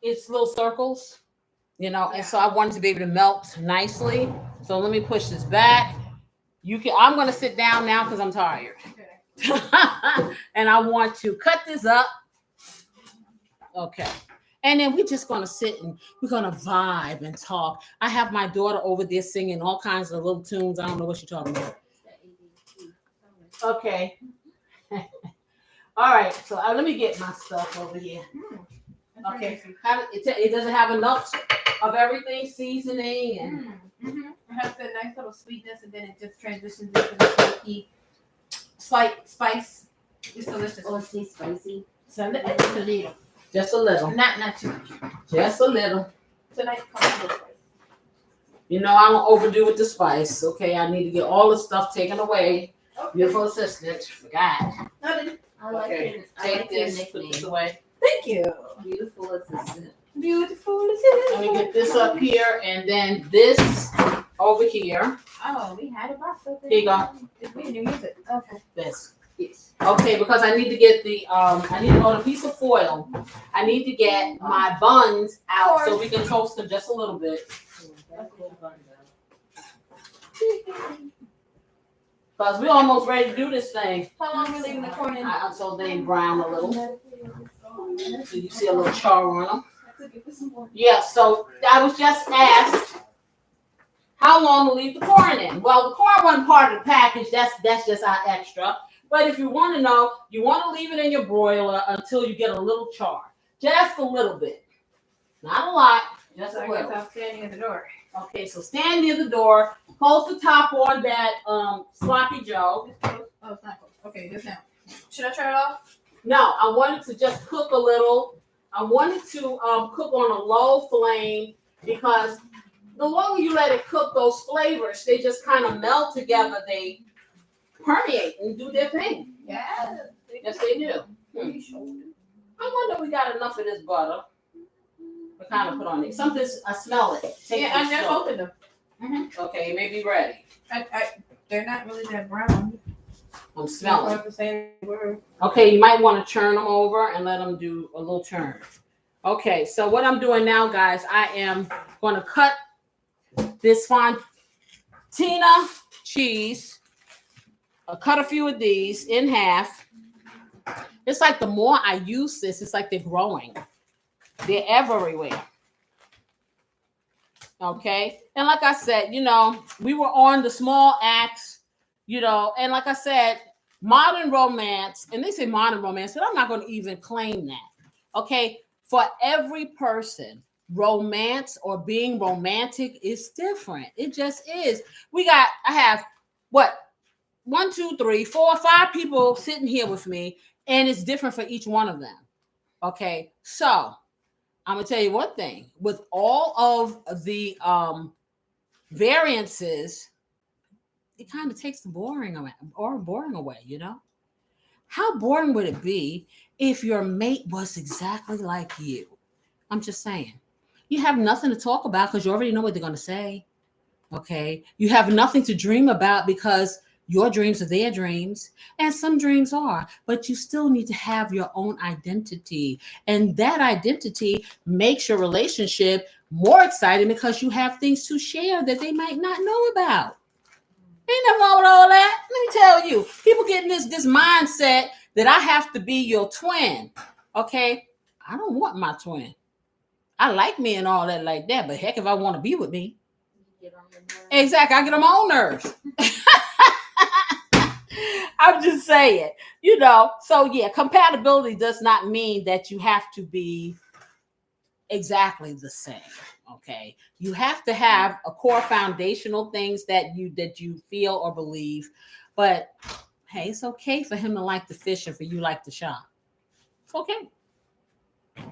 it's little circles. And so I wanted to be able to melt nicely. So let me push this back. I'm going to sit down now because I'm tired. Okay. And I want to cut this up. Okay. And then we're just going to sit and we're going to vibe and talk. I have my daughter over there singing all kinds of little tunes. I don't know what she's talking about. Okay. All right. So let me get my stuff over here. Okay. It doesn't have enough of everything, seasoning and it has a nice little sweetness, and then it just transitions into the smoky, slight spice. It's delicious. Oh, it's spicy. So just a little. Just a little. Not too much. Just a little. It's a nice comfortable spice. I don't overdo with the spice. Okay, I need to get all the stuff taken away. Okay. Beautiful assistant. Forgot. I like it. Take this. Put this away. Thank you. Beautiful assistant. Beautiful assistant. Let me get this up here and then this over here. Oh, we had a box over there. Here you go. We didn't use it. Okay. This. Yes. Okay, because I need to get on a piece of foil. I need to get my buns out so we can toast them just a little bit. Because we're almost ready to do this thing. How long are we leaving the corn in? Until they brown a little. So you see a little char on them. Yeah, so I was just asked how long to leave the corn in. Well, the corn wasn't part of the package. That's just our extra. But if you want to know, you want to leave it in your broiler until you get a little char. Just a little bit. Not a lot. Just a little. I'm standing at the door. Okay, so stand near the door. Close the top on that sloppy Joe. Oh, it's not close. Okay, just now. Should I turn it off? No, I wanted to just cook a little. I wanted to cook on a low flame because the longer you let it cook, those flavors, they just kind of melt together. They permeate and do their thing. Yeah. Yes, they do. I wonder if we got enough of this butter. We kind of put on it. Something, I smell it. I just opened them. Mm-hmm. Okay, you may be ready. They're not really that brown. I'm smelling. Have to say the word. Okay, you might want to turn them over and let them do a little turn. Okay, so what I'm doing now, guys, I am going to cut this Fontina cheese. I'll cut a few of these in half. It's like the more I use this, it's like they're growing. They're everywhere. Okay. And like I said, we were on the small acts, and like I said, modern romance, and they say modern romance, but I'm not going to even claim that. Okay. For every person, romance or being romantic is different. It just is. I have what? 1, 2, 3, 4, 5 people sitting here with me, and it's different for each one of them. Okay. So I'm going to tell you one thing. With all of the variances, it kind of takes the boring away. How boring would it be if your mate was exactly like you? I'm just saying. You have nothing to talk about because you already know what they're going to say. Okay. You have nothing to dream about because your dreams are their dreams, and some dreams are, but you still need to have your own identity. And that identity makes your relationship more exciting because you have things to share that they might not know about. Ain't nothing wrong with all that. Let me tell you, people get in this mindset that I have to be your twin. Okay. I don't want my twin. I like me and all that like that, but heck, if I want to be with me, exactly, I get on my own nerves. I'm just saying, so yeah, compatibility does not mean that you have to be exactly the same. Okay. You have to have a core foundational things that you feel or believe, but hey, it's okay for him to like the fish and for you like the shop. It's okay.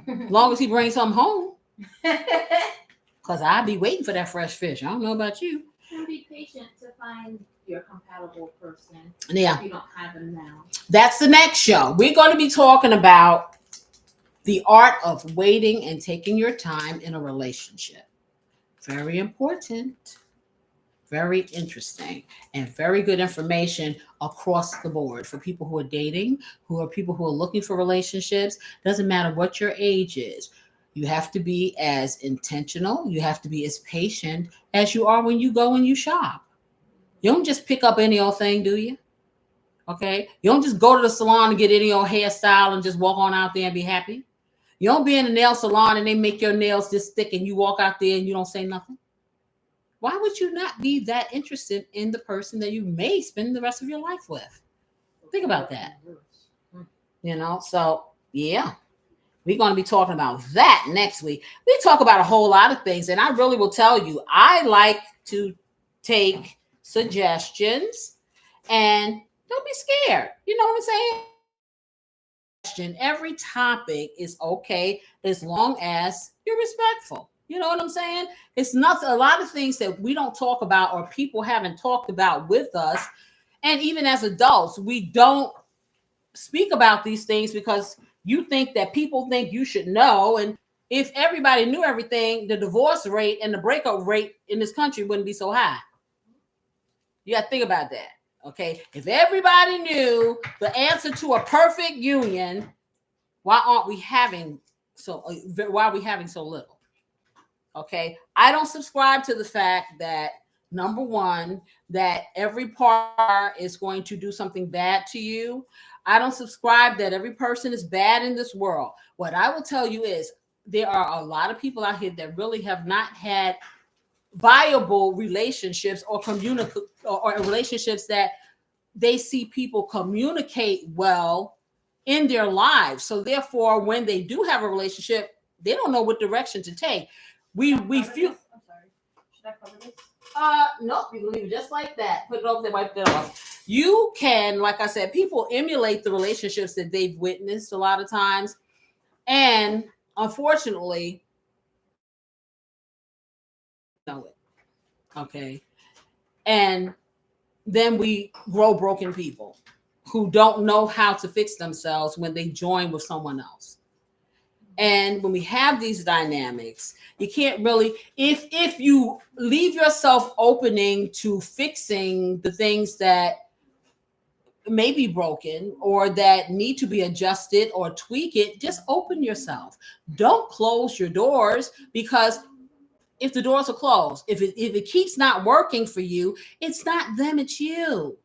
As long as he brings something home. Because I'll be waiting for that fresh fish. I don't know about you. And be patient to find your compatible person. Yeah. If you don't have them now. That's the next show. We're going to be talking about the art of waiting and taking your time in a relationship. Very important. Very interesting. And very good information across the board for people who are dating, people who are looking for relationships. Doesn't matter what your age is. You have to be as intentional. You have to be as patient as you are when you go and you shop. You don't just pick up any old thing, do you? Okay. You don't just go to the salon and get any old hairstyle and just walk on out there and be happy. You don't be in a nail salon and they make your nails this thick and you walk out there and you don't say nothing. Why would you not be that interested in the person that you may spend the rest of your life with? Think about that. So yeah. We're going to be talking about that next week. We talk about a whole lot of things, and I really will tell you, I like to take suggestions, and don't be scared. You know what I'm saying? Every topic is okay as long as you're respectful. You know what I'm saying? It's not a lot of things that we don't talk about or people haven't talked about with us. And even as adults, we don't speak about these things because you think that people think you should know. And if everybody knew everything, the divorce rate and the breakup rate in this country wouldn't be so high. You got to think about that. Okay. If everybody knew the answer to a perfect union, why are we having so little? Okay. I don't subscribe to the fact that, number one, that every partner is going to do something bad to you. I don't subscribe that every person is bad in this world. What I will tell you is there are a lot of people out here that really have not had viable relationships or relationships that they see people communicate well in their lives. So therefore, when they do have a relationship, they don't know what direction to take. We feel. I'm sorry. Should I cover this? Nope, you can leave it just like that. Put it over there, wipe it off. You can, like I said, people emulate the relationships that they've witnessed a lot of times. And unfortunately, know it. Okay. And then we grow broken people who don't know how to fix themselves when they join with someone else. And when we have these dynamics, you can't really, if you leave yourself opening to fixing the things that may be broken or that need to be adjusted or tweak it, just open yourself. Don't close your doors, because if the doors are closed, if it keeps not working for you, it's not them, it's you.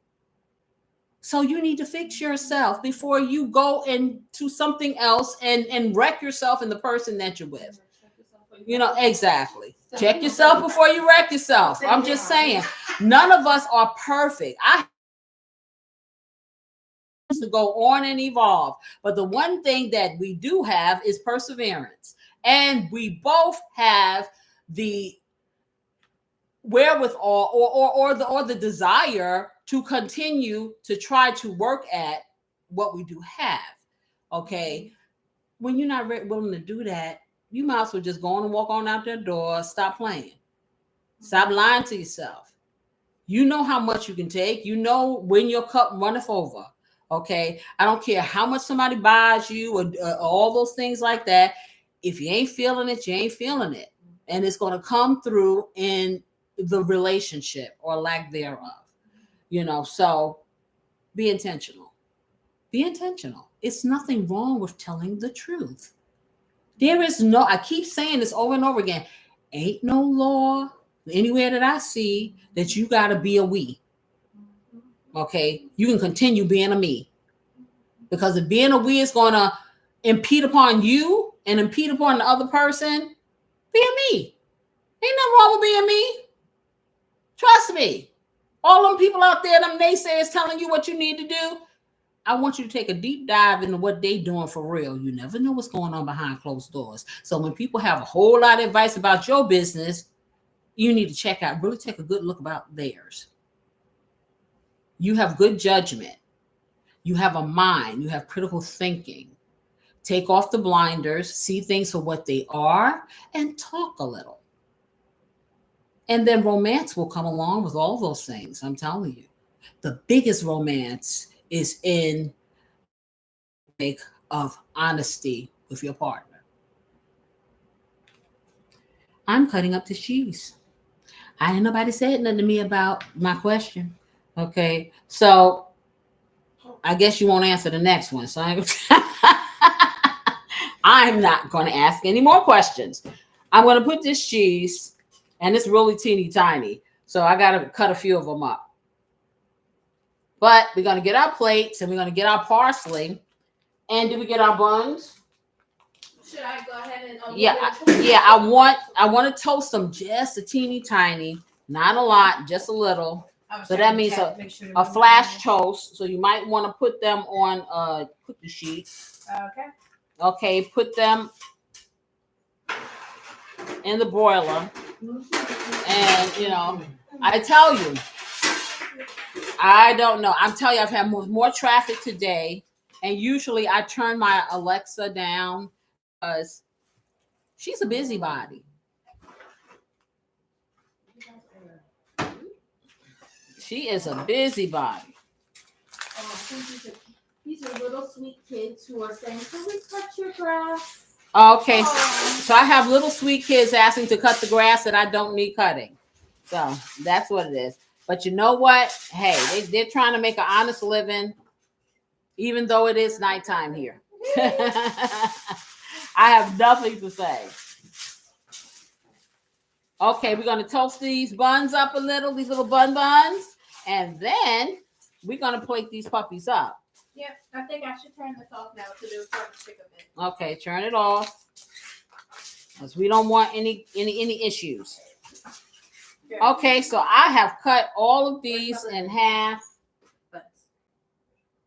So you need to fix yourself before you go into something else and wreck yourself and the person that you're with. You know, exactly. Check yourself before you wreck yourself. I'm just saying, none of us are perfect. I to go on and evolve. But the one thing that we do have is perseverance. And we both have the wherewithal or the desire to continue to try to work at what we do have. Okay. When you're not willing to do that, you might as well just go on and walk on out their door. Stop playing. Stop lying to yourself. You know how much you can take. You know when your cup runneth over. Okay. I don't care how much somebody buys you or all those things like that. If you ain't feeling it, you ain't feeling it. And it's going to come through in the relationship or lack thereof. You know, so be intentional. Be intentional. It's nothing wrong with telling the truth. There is no, I keep saying this over and over again, ain't no law anywhere that I see that you got to be a we. Okay. You can continue being a me. Because if being a we is going to impede upon you and impede upon the other person, be a me. Ain't nothing wrong with being me. Trust me. All them people out there, them naysayers telling you what you need to do, I want you to take a deep dive into what they doing for real. You never know what's going on behind closed doors. So when people have a whole lot of advice about your business, you need to check out, really take a good look about theirs. You have good judgment. You have a mind. You have critical thinking. Take off the blinders, see things for what they are, and talk a little. And then romance will come along with all those things. I'm telling you. The biggest romance is in of honesty with your partner. I'm cutting up the cheese. I ain't nobody said nothing to me about my question. Okay. So I guess you won't answer the next one. So I'm not going to ask any more questions. I'm going to put this cheese, and it's really teeny tiny. So I got to cut a few of them up. But we're going to get our plates and we're going to get our parsley. And did we get our buns? Should I go ahead and I want to toast them just a teeny tiny, not a lot, just a little. So that means a flash toast. So you might want to put them on cookie sheet. Okay, put them in the broiler. And you know, I tell you, I don't know. I'm telling you, I've had more traffic today. And usually I turn my Alexa down because she's a busybody. She is a busybody. These are little sweet kids who are saying, can we cut your grass? Okay, so I have little sweet kids asking to cut the grass that I don't need cutting. So that's what it is. But you know what? Hey, they're trying to make an honest living. Even though it is nighttime here. I have nothing to say. Okay, we're going to toast these buns up a little, these little buns. And then we're going to plate these puppies up. Yep, I think I should turn this off now so they'll start to stick a bit. Okay, turn it off. Because we don't want any issues. Okay, so I have cut all of these in half.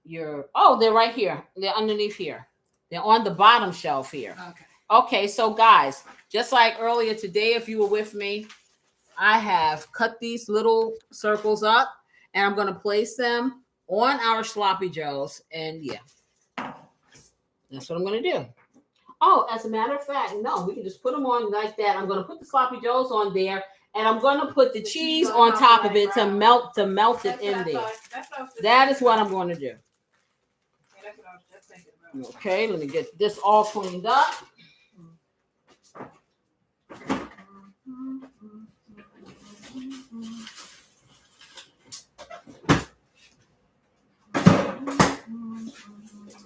They're right here. They're underneath here. They're on the bottom shelf here. Okay, so guys, just like earlier today, if you were with me, I have cut these little circles up and I'm going to place them on our sloppy joes. And yeah, that's what I'm going to do. Oh, as a matter of fact, no, we can just put them on like that. I'm going to put the sloppy joes on there. And I'm going to put the cheese on top of it to melt it in there. That is what I'm going to do. Okay, let me get this all cleaned up.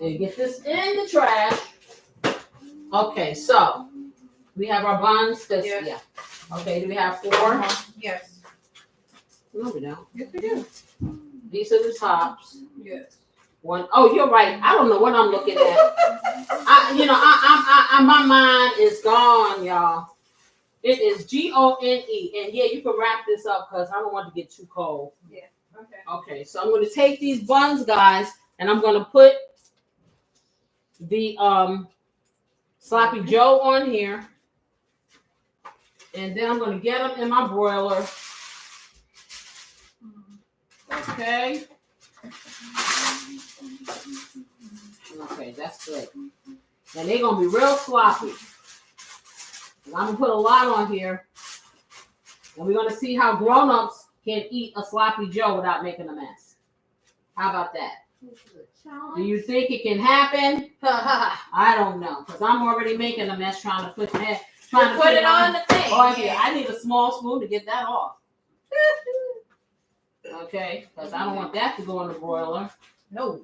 And get this in the trash. Okay, so we have our buns. Yeah. Okay, do we have 4? Yes. No, we don't. Yes, we do. These are the tops. Yes. One. Oh, you're right. I don't know what I'm looking at. My mind is gone, y'all. It is GONE, and yeah, you can wrap this up because I don't want to get too cold. Yeah. Okay. Okay, so I'm going to take these buns, guys, and I'm going to put the sloppy Joe on here, and then I'm going to get them in my broiler. Okay. Okay, that's good. And they're gonna be real sloppy. And I'm gonna put a lot on here. And we're gonna see how grown-ups can eat a sloppy Joe without making a mess. How about that? Do you think it can happen? I don't know, because I'm already making a mess trying to put it on the thing. Oh yeah, I need a small spoon to get that off. Okay, because I don't want that to go in the broiler. No.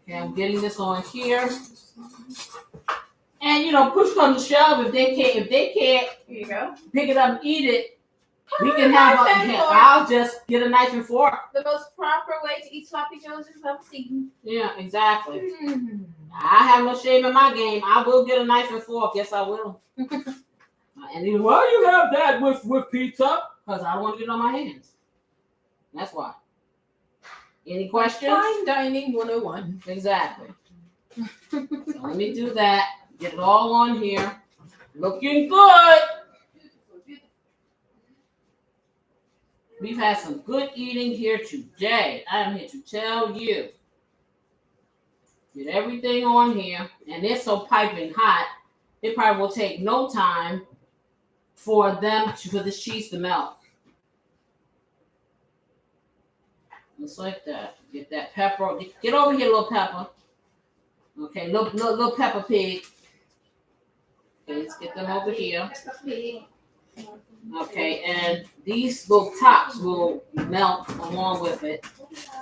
Okay, I'm getting this on here. And push it on the shelf if they can't Here you go. pick it up and eat it. We can have I'll just get a knife and fork. The most proper way to eat sloppy joes is without seasoning. Yeah, exactly. I have no shame in my game. I will get a knife and fork. Yes, I will. And even why you have that with pizza? Because I don't want to get it on my hands. That's why. Any questions? Fine dining 101. Exactly. So let me do that. Get it all on here. Looking good. We've had some good eating here today. I am here to tell you. Get everything on here. And it's so piping hot, it probably will take no time for this cheese to melt. Just like that. Get that pepper. Get over here, little pepper. Okay, little Peppa Pig. Okay, let's get them over here. Okay, and these little tops will melt along with it.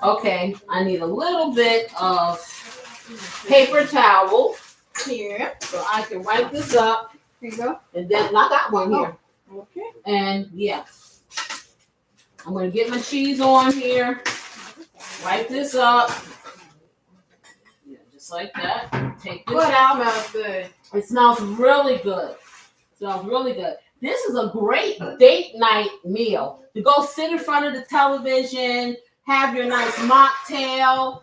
Okay, I need a little bit of paper towel Here. so I can wipe this up. Here you go. And then I got one here. Okay. And yeah, I'm going to get my cheese on here. Wipe this up. Yeah, just like that. Take this out. It smells good. It smells really good. Smells really good. This is a great date night meal. To go sit in front of the television, have your nice mocktail,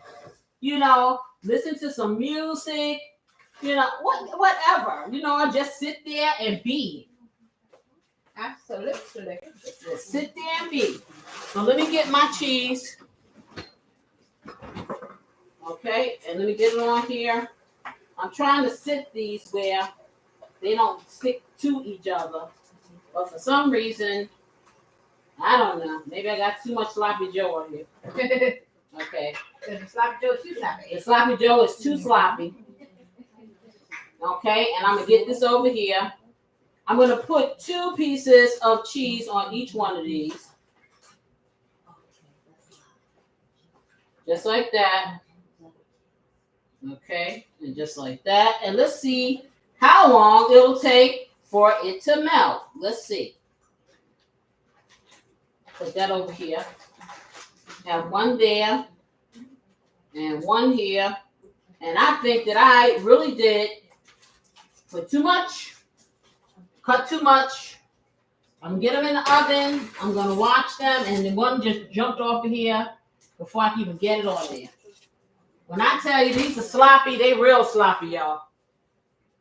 listen to some music, whatever. Just sit there and be. Absolutely. Just sit there and be. So let me get my cheese. Okay, and let me get it on here. I'm trying to sit these where they don't stick to each other. But for some reason, I don't know. Maybe I got too much sloppy Joe on here. Okay. The sloppy Joe is too sloppy. The sloppy Joe is too sloppy. Okay, and I'm going to get this over here. I'm going to put 2 pieces of cheese on each one of these. Just like that. Okay, and just like that. And let's see how long it'll take for it to melt. Let's see. Put that over here. Have one there and one here. And I think that I really did put too much, cut too much. I'm going to get them in the oven. I'm going to watch them. And the one just jumped off of here before I can even get it on there. When I tell you these are sloppy, they real sloppy, y'all.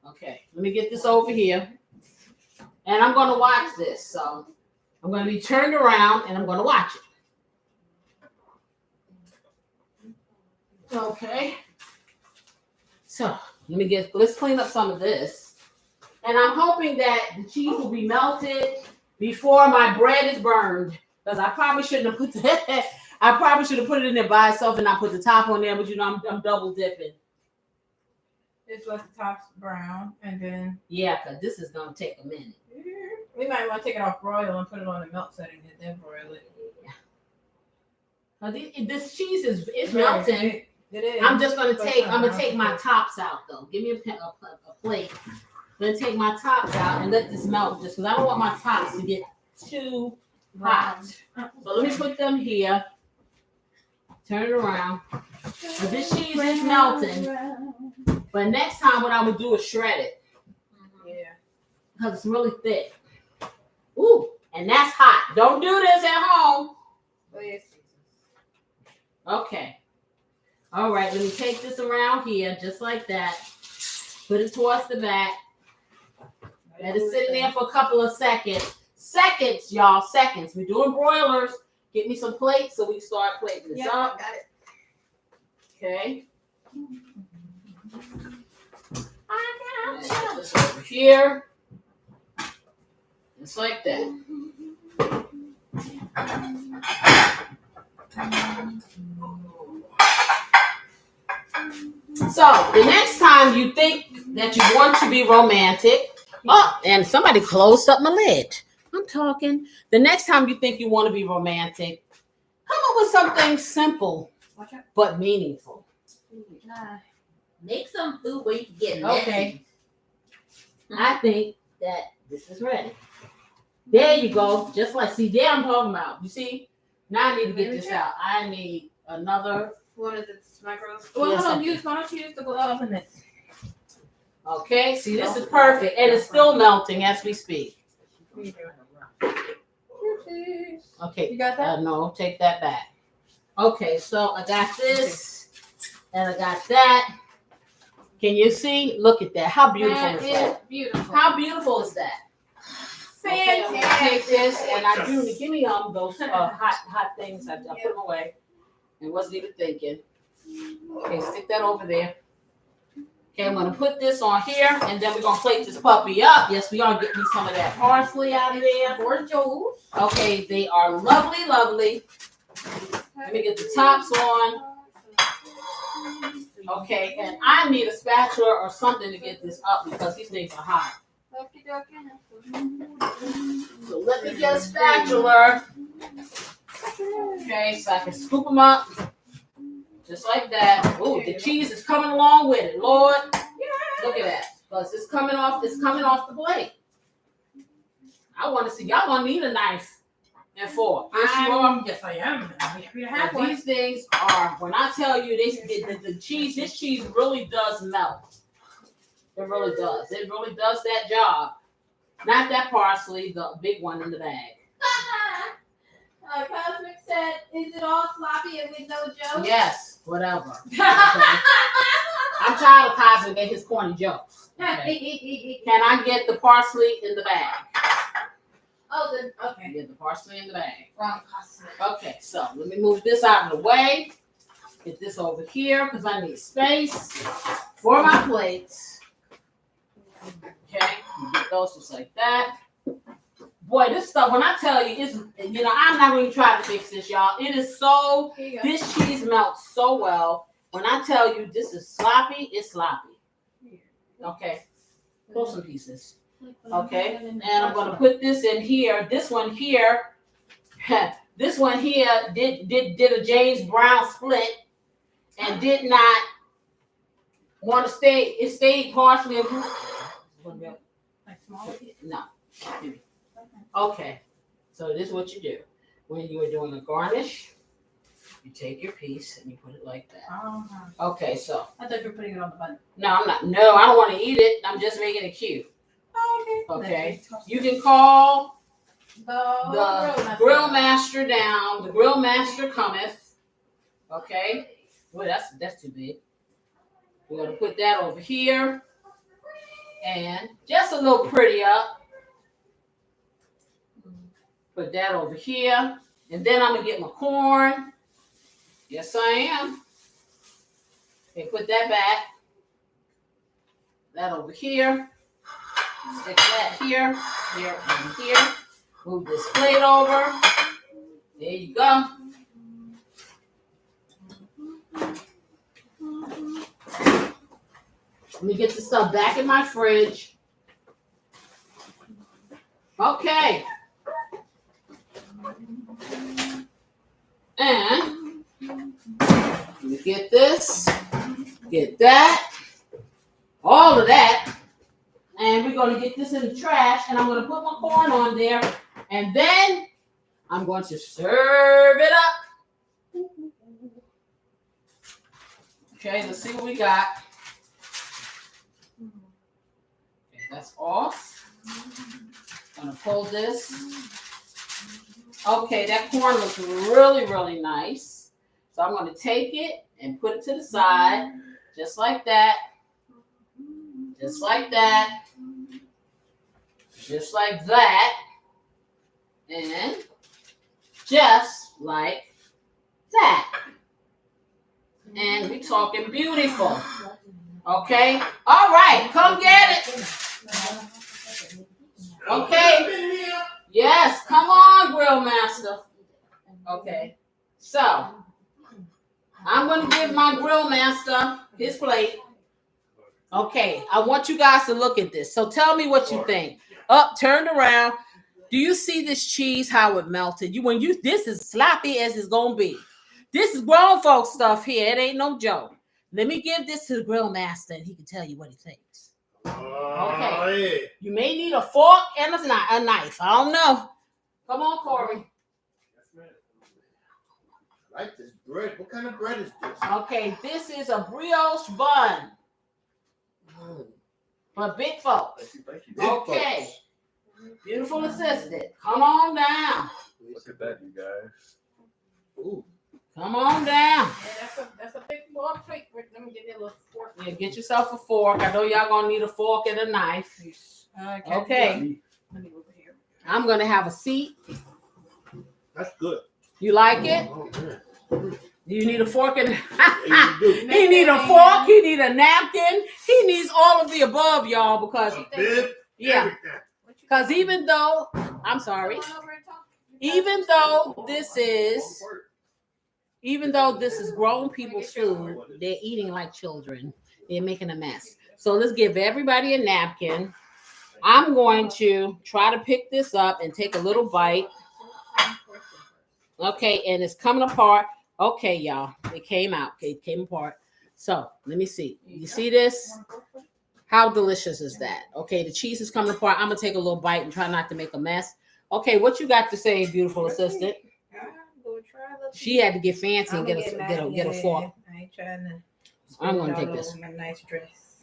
Okay, let me get this over here. And I'm going to watch this. So I'm going to be turned around and I'm going to watch it. Okay. So let's clean up some of this. And I'm hoping that the cheese will be melted before my bread is burned. Because I probably shouldn't have put that. I probably should have put it in there by itself and not put the top on there, but I'm double dipping. Just let the top's brown and then. Yeah, because this is going to take a minute. We might want to take it off broil and put it on the melt setting and then broil it. Now, this cheese is melting. It is. I'm gonna take my tops out though. Give me a plate. I'm gonna take my tops out and let this melt just because I don't want my tops to get too hot. So let me put them here. Turn it around. But this cheese is melting. But next time what I would do is shred it. Yeah. Because it's really thick. Ooh, and that's hot. Don't do this at home. Oh, yes. Okay. All right, let me take this around here just like that. Put it towards the back. Let it sit in there for a couple of seconds. Seconds, y'all, seconds. We're doing broilers. Get me some plates so we can start plating this up. Got it. Okay. Put this over here. Just like that. So the next time you think that you want to be romantic, oh, and somebody closed up my lid. I'm talking. The next time you think you want to be romantic, come up with something simple but meaningful. Make some food where you can get Okay. I think that this is ready. There you go. Just like, see, there I'm talking about. You see? Now I need to get this out. I need another. What is it? Micros? Well, Yes, why don't you use the oven this? Okay, see, this is perfect. And it's still melting as we speak. Okay. You got that? No, take that back. Okay, so I got this. And I got that. Can you see? Look at that. How beautiful is that? Beautiful. How beautiful is that? Okay, I'm gonna take this and I do give me those hot things. I put them away and wasn't even thinking. Okay, stick that over there. Okay, I'm gonna put this on here and then we're gonna plate this puppy up. Yes, we are getting some of that parsley out of there. Gorgeous. Okay, they are lovely, lovely. Let me get the tops on. Okay, and I need a spatula or something to get this up because these things are hot. So let me get a spatula. Okay, so I can scoop them up. Just like that. Ooh, the cheese is coming along with it, Lord. Look at that. Because it's coming off the plate. I want to see, y'all gonna need a knife and fork. Yes, I am. And these things are, when I tell you the cheese, this cheese really does melt. It really does. It really does that job. Not that parsley, the big one in the bag. Cosmic said, is it all sloppy and with no jokes? Yes, whatever. Okay. I'm tired of Cosmic and his corny jokes. Okay. Can I get the parsley in the bag? Okay. Get the parsley in the bag. Wrong Cosmic. Okay, so let me move this out of the way. Get this over here because I need space for my plates. Okay, get those just like that. Boy, this stuff, when I tell you, it's, I'm not going to try to fix this, y'all. It is so, this cheese melts so well. When I tell you this is sloppy, it's sloppy. Okay, throw some pieces. Okay, and I'm going to put this in here. This one here did a James Brown split and did not want to stay. It stayed partially. No. Okay, so this is what you do. When you are doing a garnish, you take your piece and you put it like that. Okay, so. I thought you were putting it on the bun. No, I'm not. No, I don't want to eat it. I'm just making it cute. Okay. You can call the grill master down. The grill master cometh. Okay. Well, that's too big. We're going to put that over here. And just a little pretty up. Put that over here. And then I'm going to get my corn. Yes, I am. Okay, put that back. That over here. Stick that here, here, and here. Move this plate over. There you go. Let me get this stuff back in my fridge. Okay. And you get this, get that, all of that. And we're going to get this in the trash. And I'm going to put my corn on there. And then I'm going to serve it up. Okay, let's see what we got. Okay, that's off. I'm gonna pull this. Okay, that corn looks really, really nice. So I'm gonna take it and put it to the side, just like that. Just like that. Just like that. And just like that. And we talking beautiful. Okay? All right, come get it. Okay. Yes, come on, Grill Master. Okay. So, I'm going to give my Grill Master his plate. Okay, I want you guys to look at this. So tell me what you think. Up, turned around. Do you see this cheese, how it melted? This is sloppy as it's going to be. This is grown folk stuff here. It ain't no joke. Let me give this to the Grill Master and he can tell you what he thinks. Okay. You may need a fork and a knife. I don't know. Come on, Corey. I like this bread. What kind of bread is this? Okay, this is a brioche bun. For big folks. Okay. Beautiful assistant. Come on down. Look at that, you guys. Ooh. Come on down. Yeah, that's a big long plate. Let me get you a little fork. Yeah, get yourself a fork. I know y'all gonna need a fork and a knife. Okay. Let me over here. I'm gonna have a seat. That's good. You like it? Oh, man. Do you need a fork and Yeah, you do. he need a fork, he need a napkin, he needs all of the above, y'all, because A bib, yeah. everything. Because even though this is grown people's food, they're eating like children. They're making a mess. So let's give everybody a napkin. I'm going to try to pick this up and take a little bite. Okay, and it's coming apart. Okay, y'all, it came out. Okay, it came apart. So let me see. You see this? How delicious is that? Okay, the cheese is coming apart. I'm gonna take a little bite and try not to make a mess. Okay, what you got to say, beautiful assistant? She had to get fancy and get a fork. I ain't trying to. I'm gonna take this. My nice dress.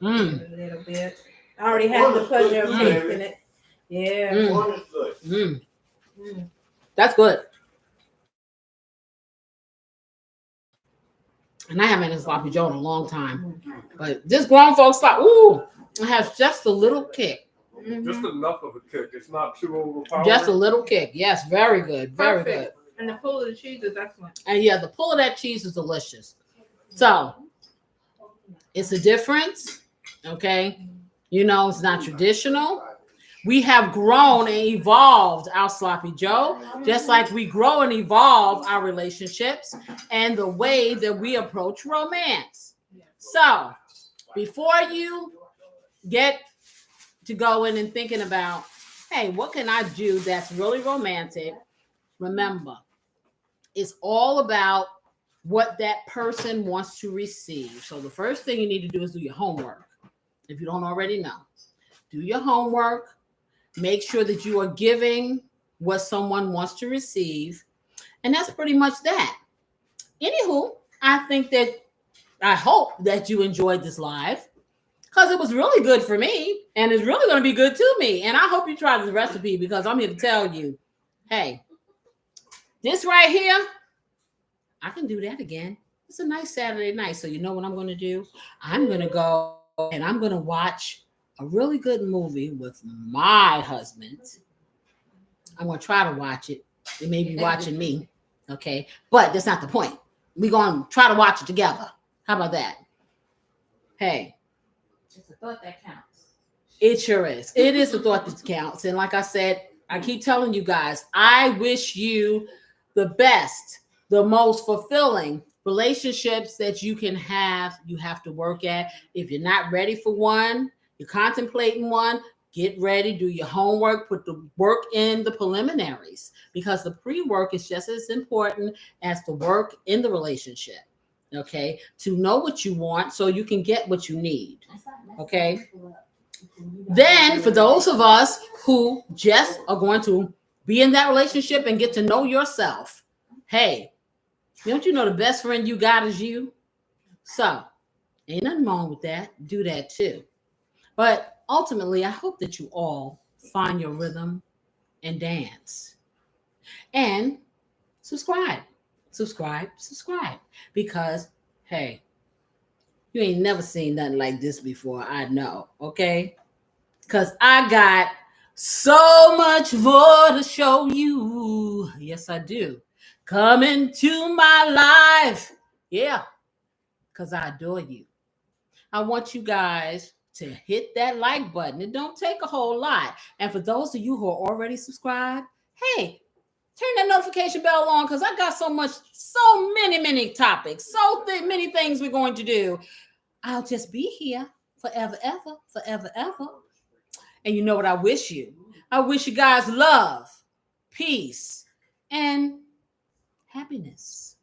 Mm. A little bit. I already had the pleasure of tasting it. Yeah. Mm. Corn is good. Mm. Mm. That's good. And I haven't had a sloppy Joe in a long time. But this grown folks slop, ooh, it has just a little kick. Just enough of a kick. It's not too overpowering. Just a little kick. Yes, very good. Very Perfect. good. And the pull of the cheese is excellent. And yeah, the pull of that cheese is delicious. So it's a difference. Okay. You know, it's not traditional. We have grown and evolved our sloppy Joe, just like we grow and evolve our relationships and the way that we approach romance. So before you get to going and thinking about, hey, what can I do that's really romantic? Remember, it's all about what that person wants to receive. So the first thing you need to do is do your homework. If you don't already know, do your homework. Make sure that you are giving what someone wants to receive. And that's pretty much that. Anywho, I hope that you enjoyed this live because it was really good for me and it's really going to be good to me. And I hope you try this recipe because I'm here to tell you, hey, this right here, I can do that again. It's a nice Saturday night. So you know what I'm going to do? I'm going to go and I'm going to watch a really good movie with my husband. I'm going to try to watch it. They may be watching me. Okay. But that's not the point. We're going to try to watch it together. How about that? Hey. It's a thought that counts. It sure is. It is the thought that counts. And like I said, I keep telling you guys, I wish you the best, the most fulfilling relationships that you can have. You have to work at. If you're not ready for one, you're contemplating one, get ready, do your homework, put the work in the preliminaries because the pre-work is just as important as the work in the relationship, okay? To know what you want so you can get what you need, okay? Then for those of us who just are going to be in that relationship and get to know yourself, hey, Don't you know the best friend you got is you? So, ain't nothing wrong with that. Do that too. But ultimately, I hope that you all find your rhythm and dance. And subscribe, subscribe. Because, hey, you ain't never seen nothing like this before. I know, okay? Because I got so much more to show you. Yes, I do. Come into my life. Yeah, because I adore you. I want you guys to hit that like button. It don't take a whole lot. And for those of you who are already subscribed, hey, turn that notification bell on because I got so many topics, many things we're going to do. I'll just be here forever, ever. And you know what I wish you? I wish you guys love, peace, and happiness.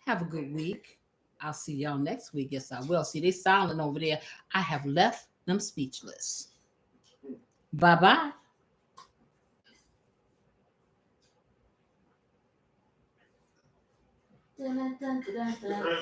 Have a good week. I'll see y'all next week. Yes, I will. See, they silent over there. I have left them speechless. Bye-bye. Dun, dun, dun, dun, dun.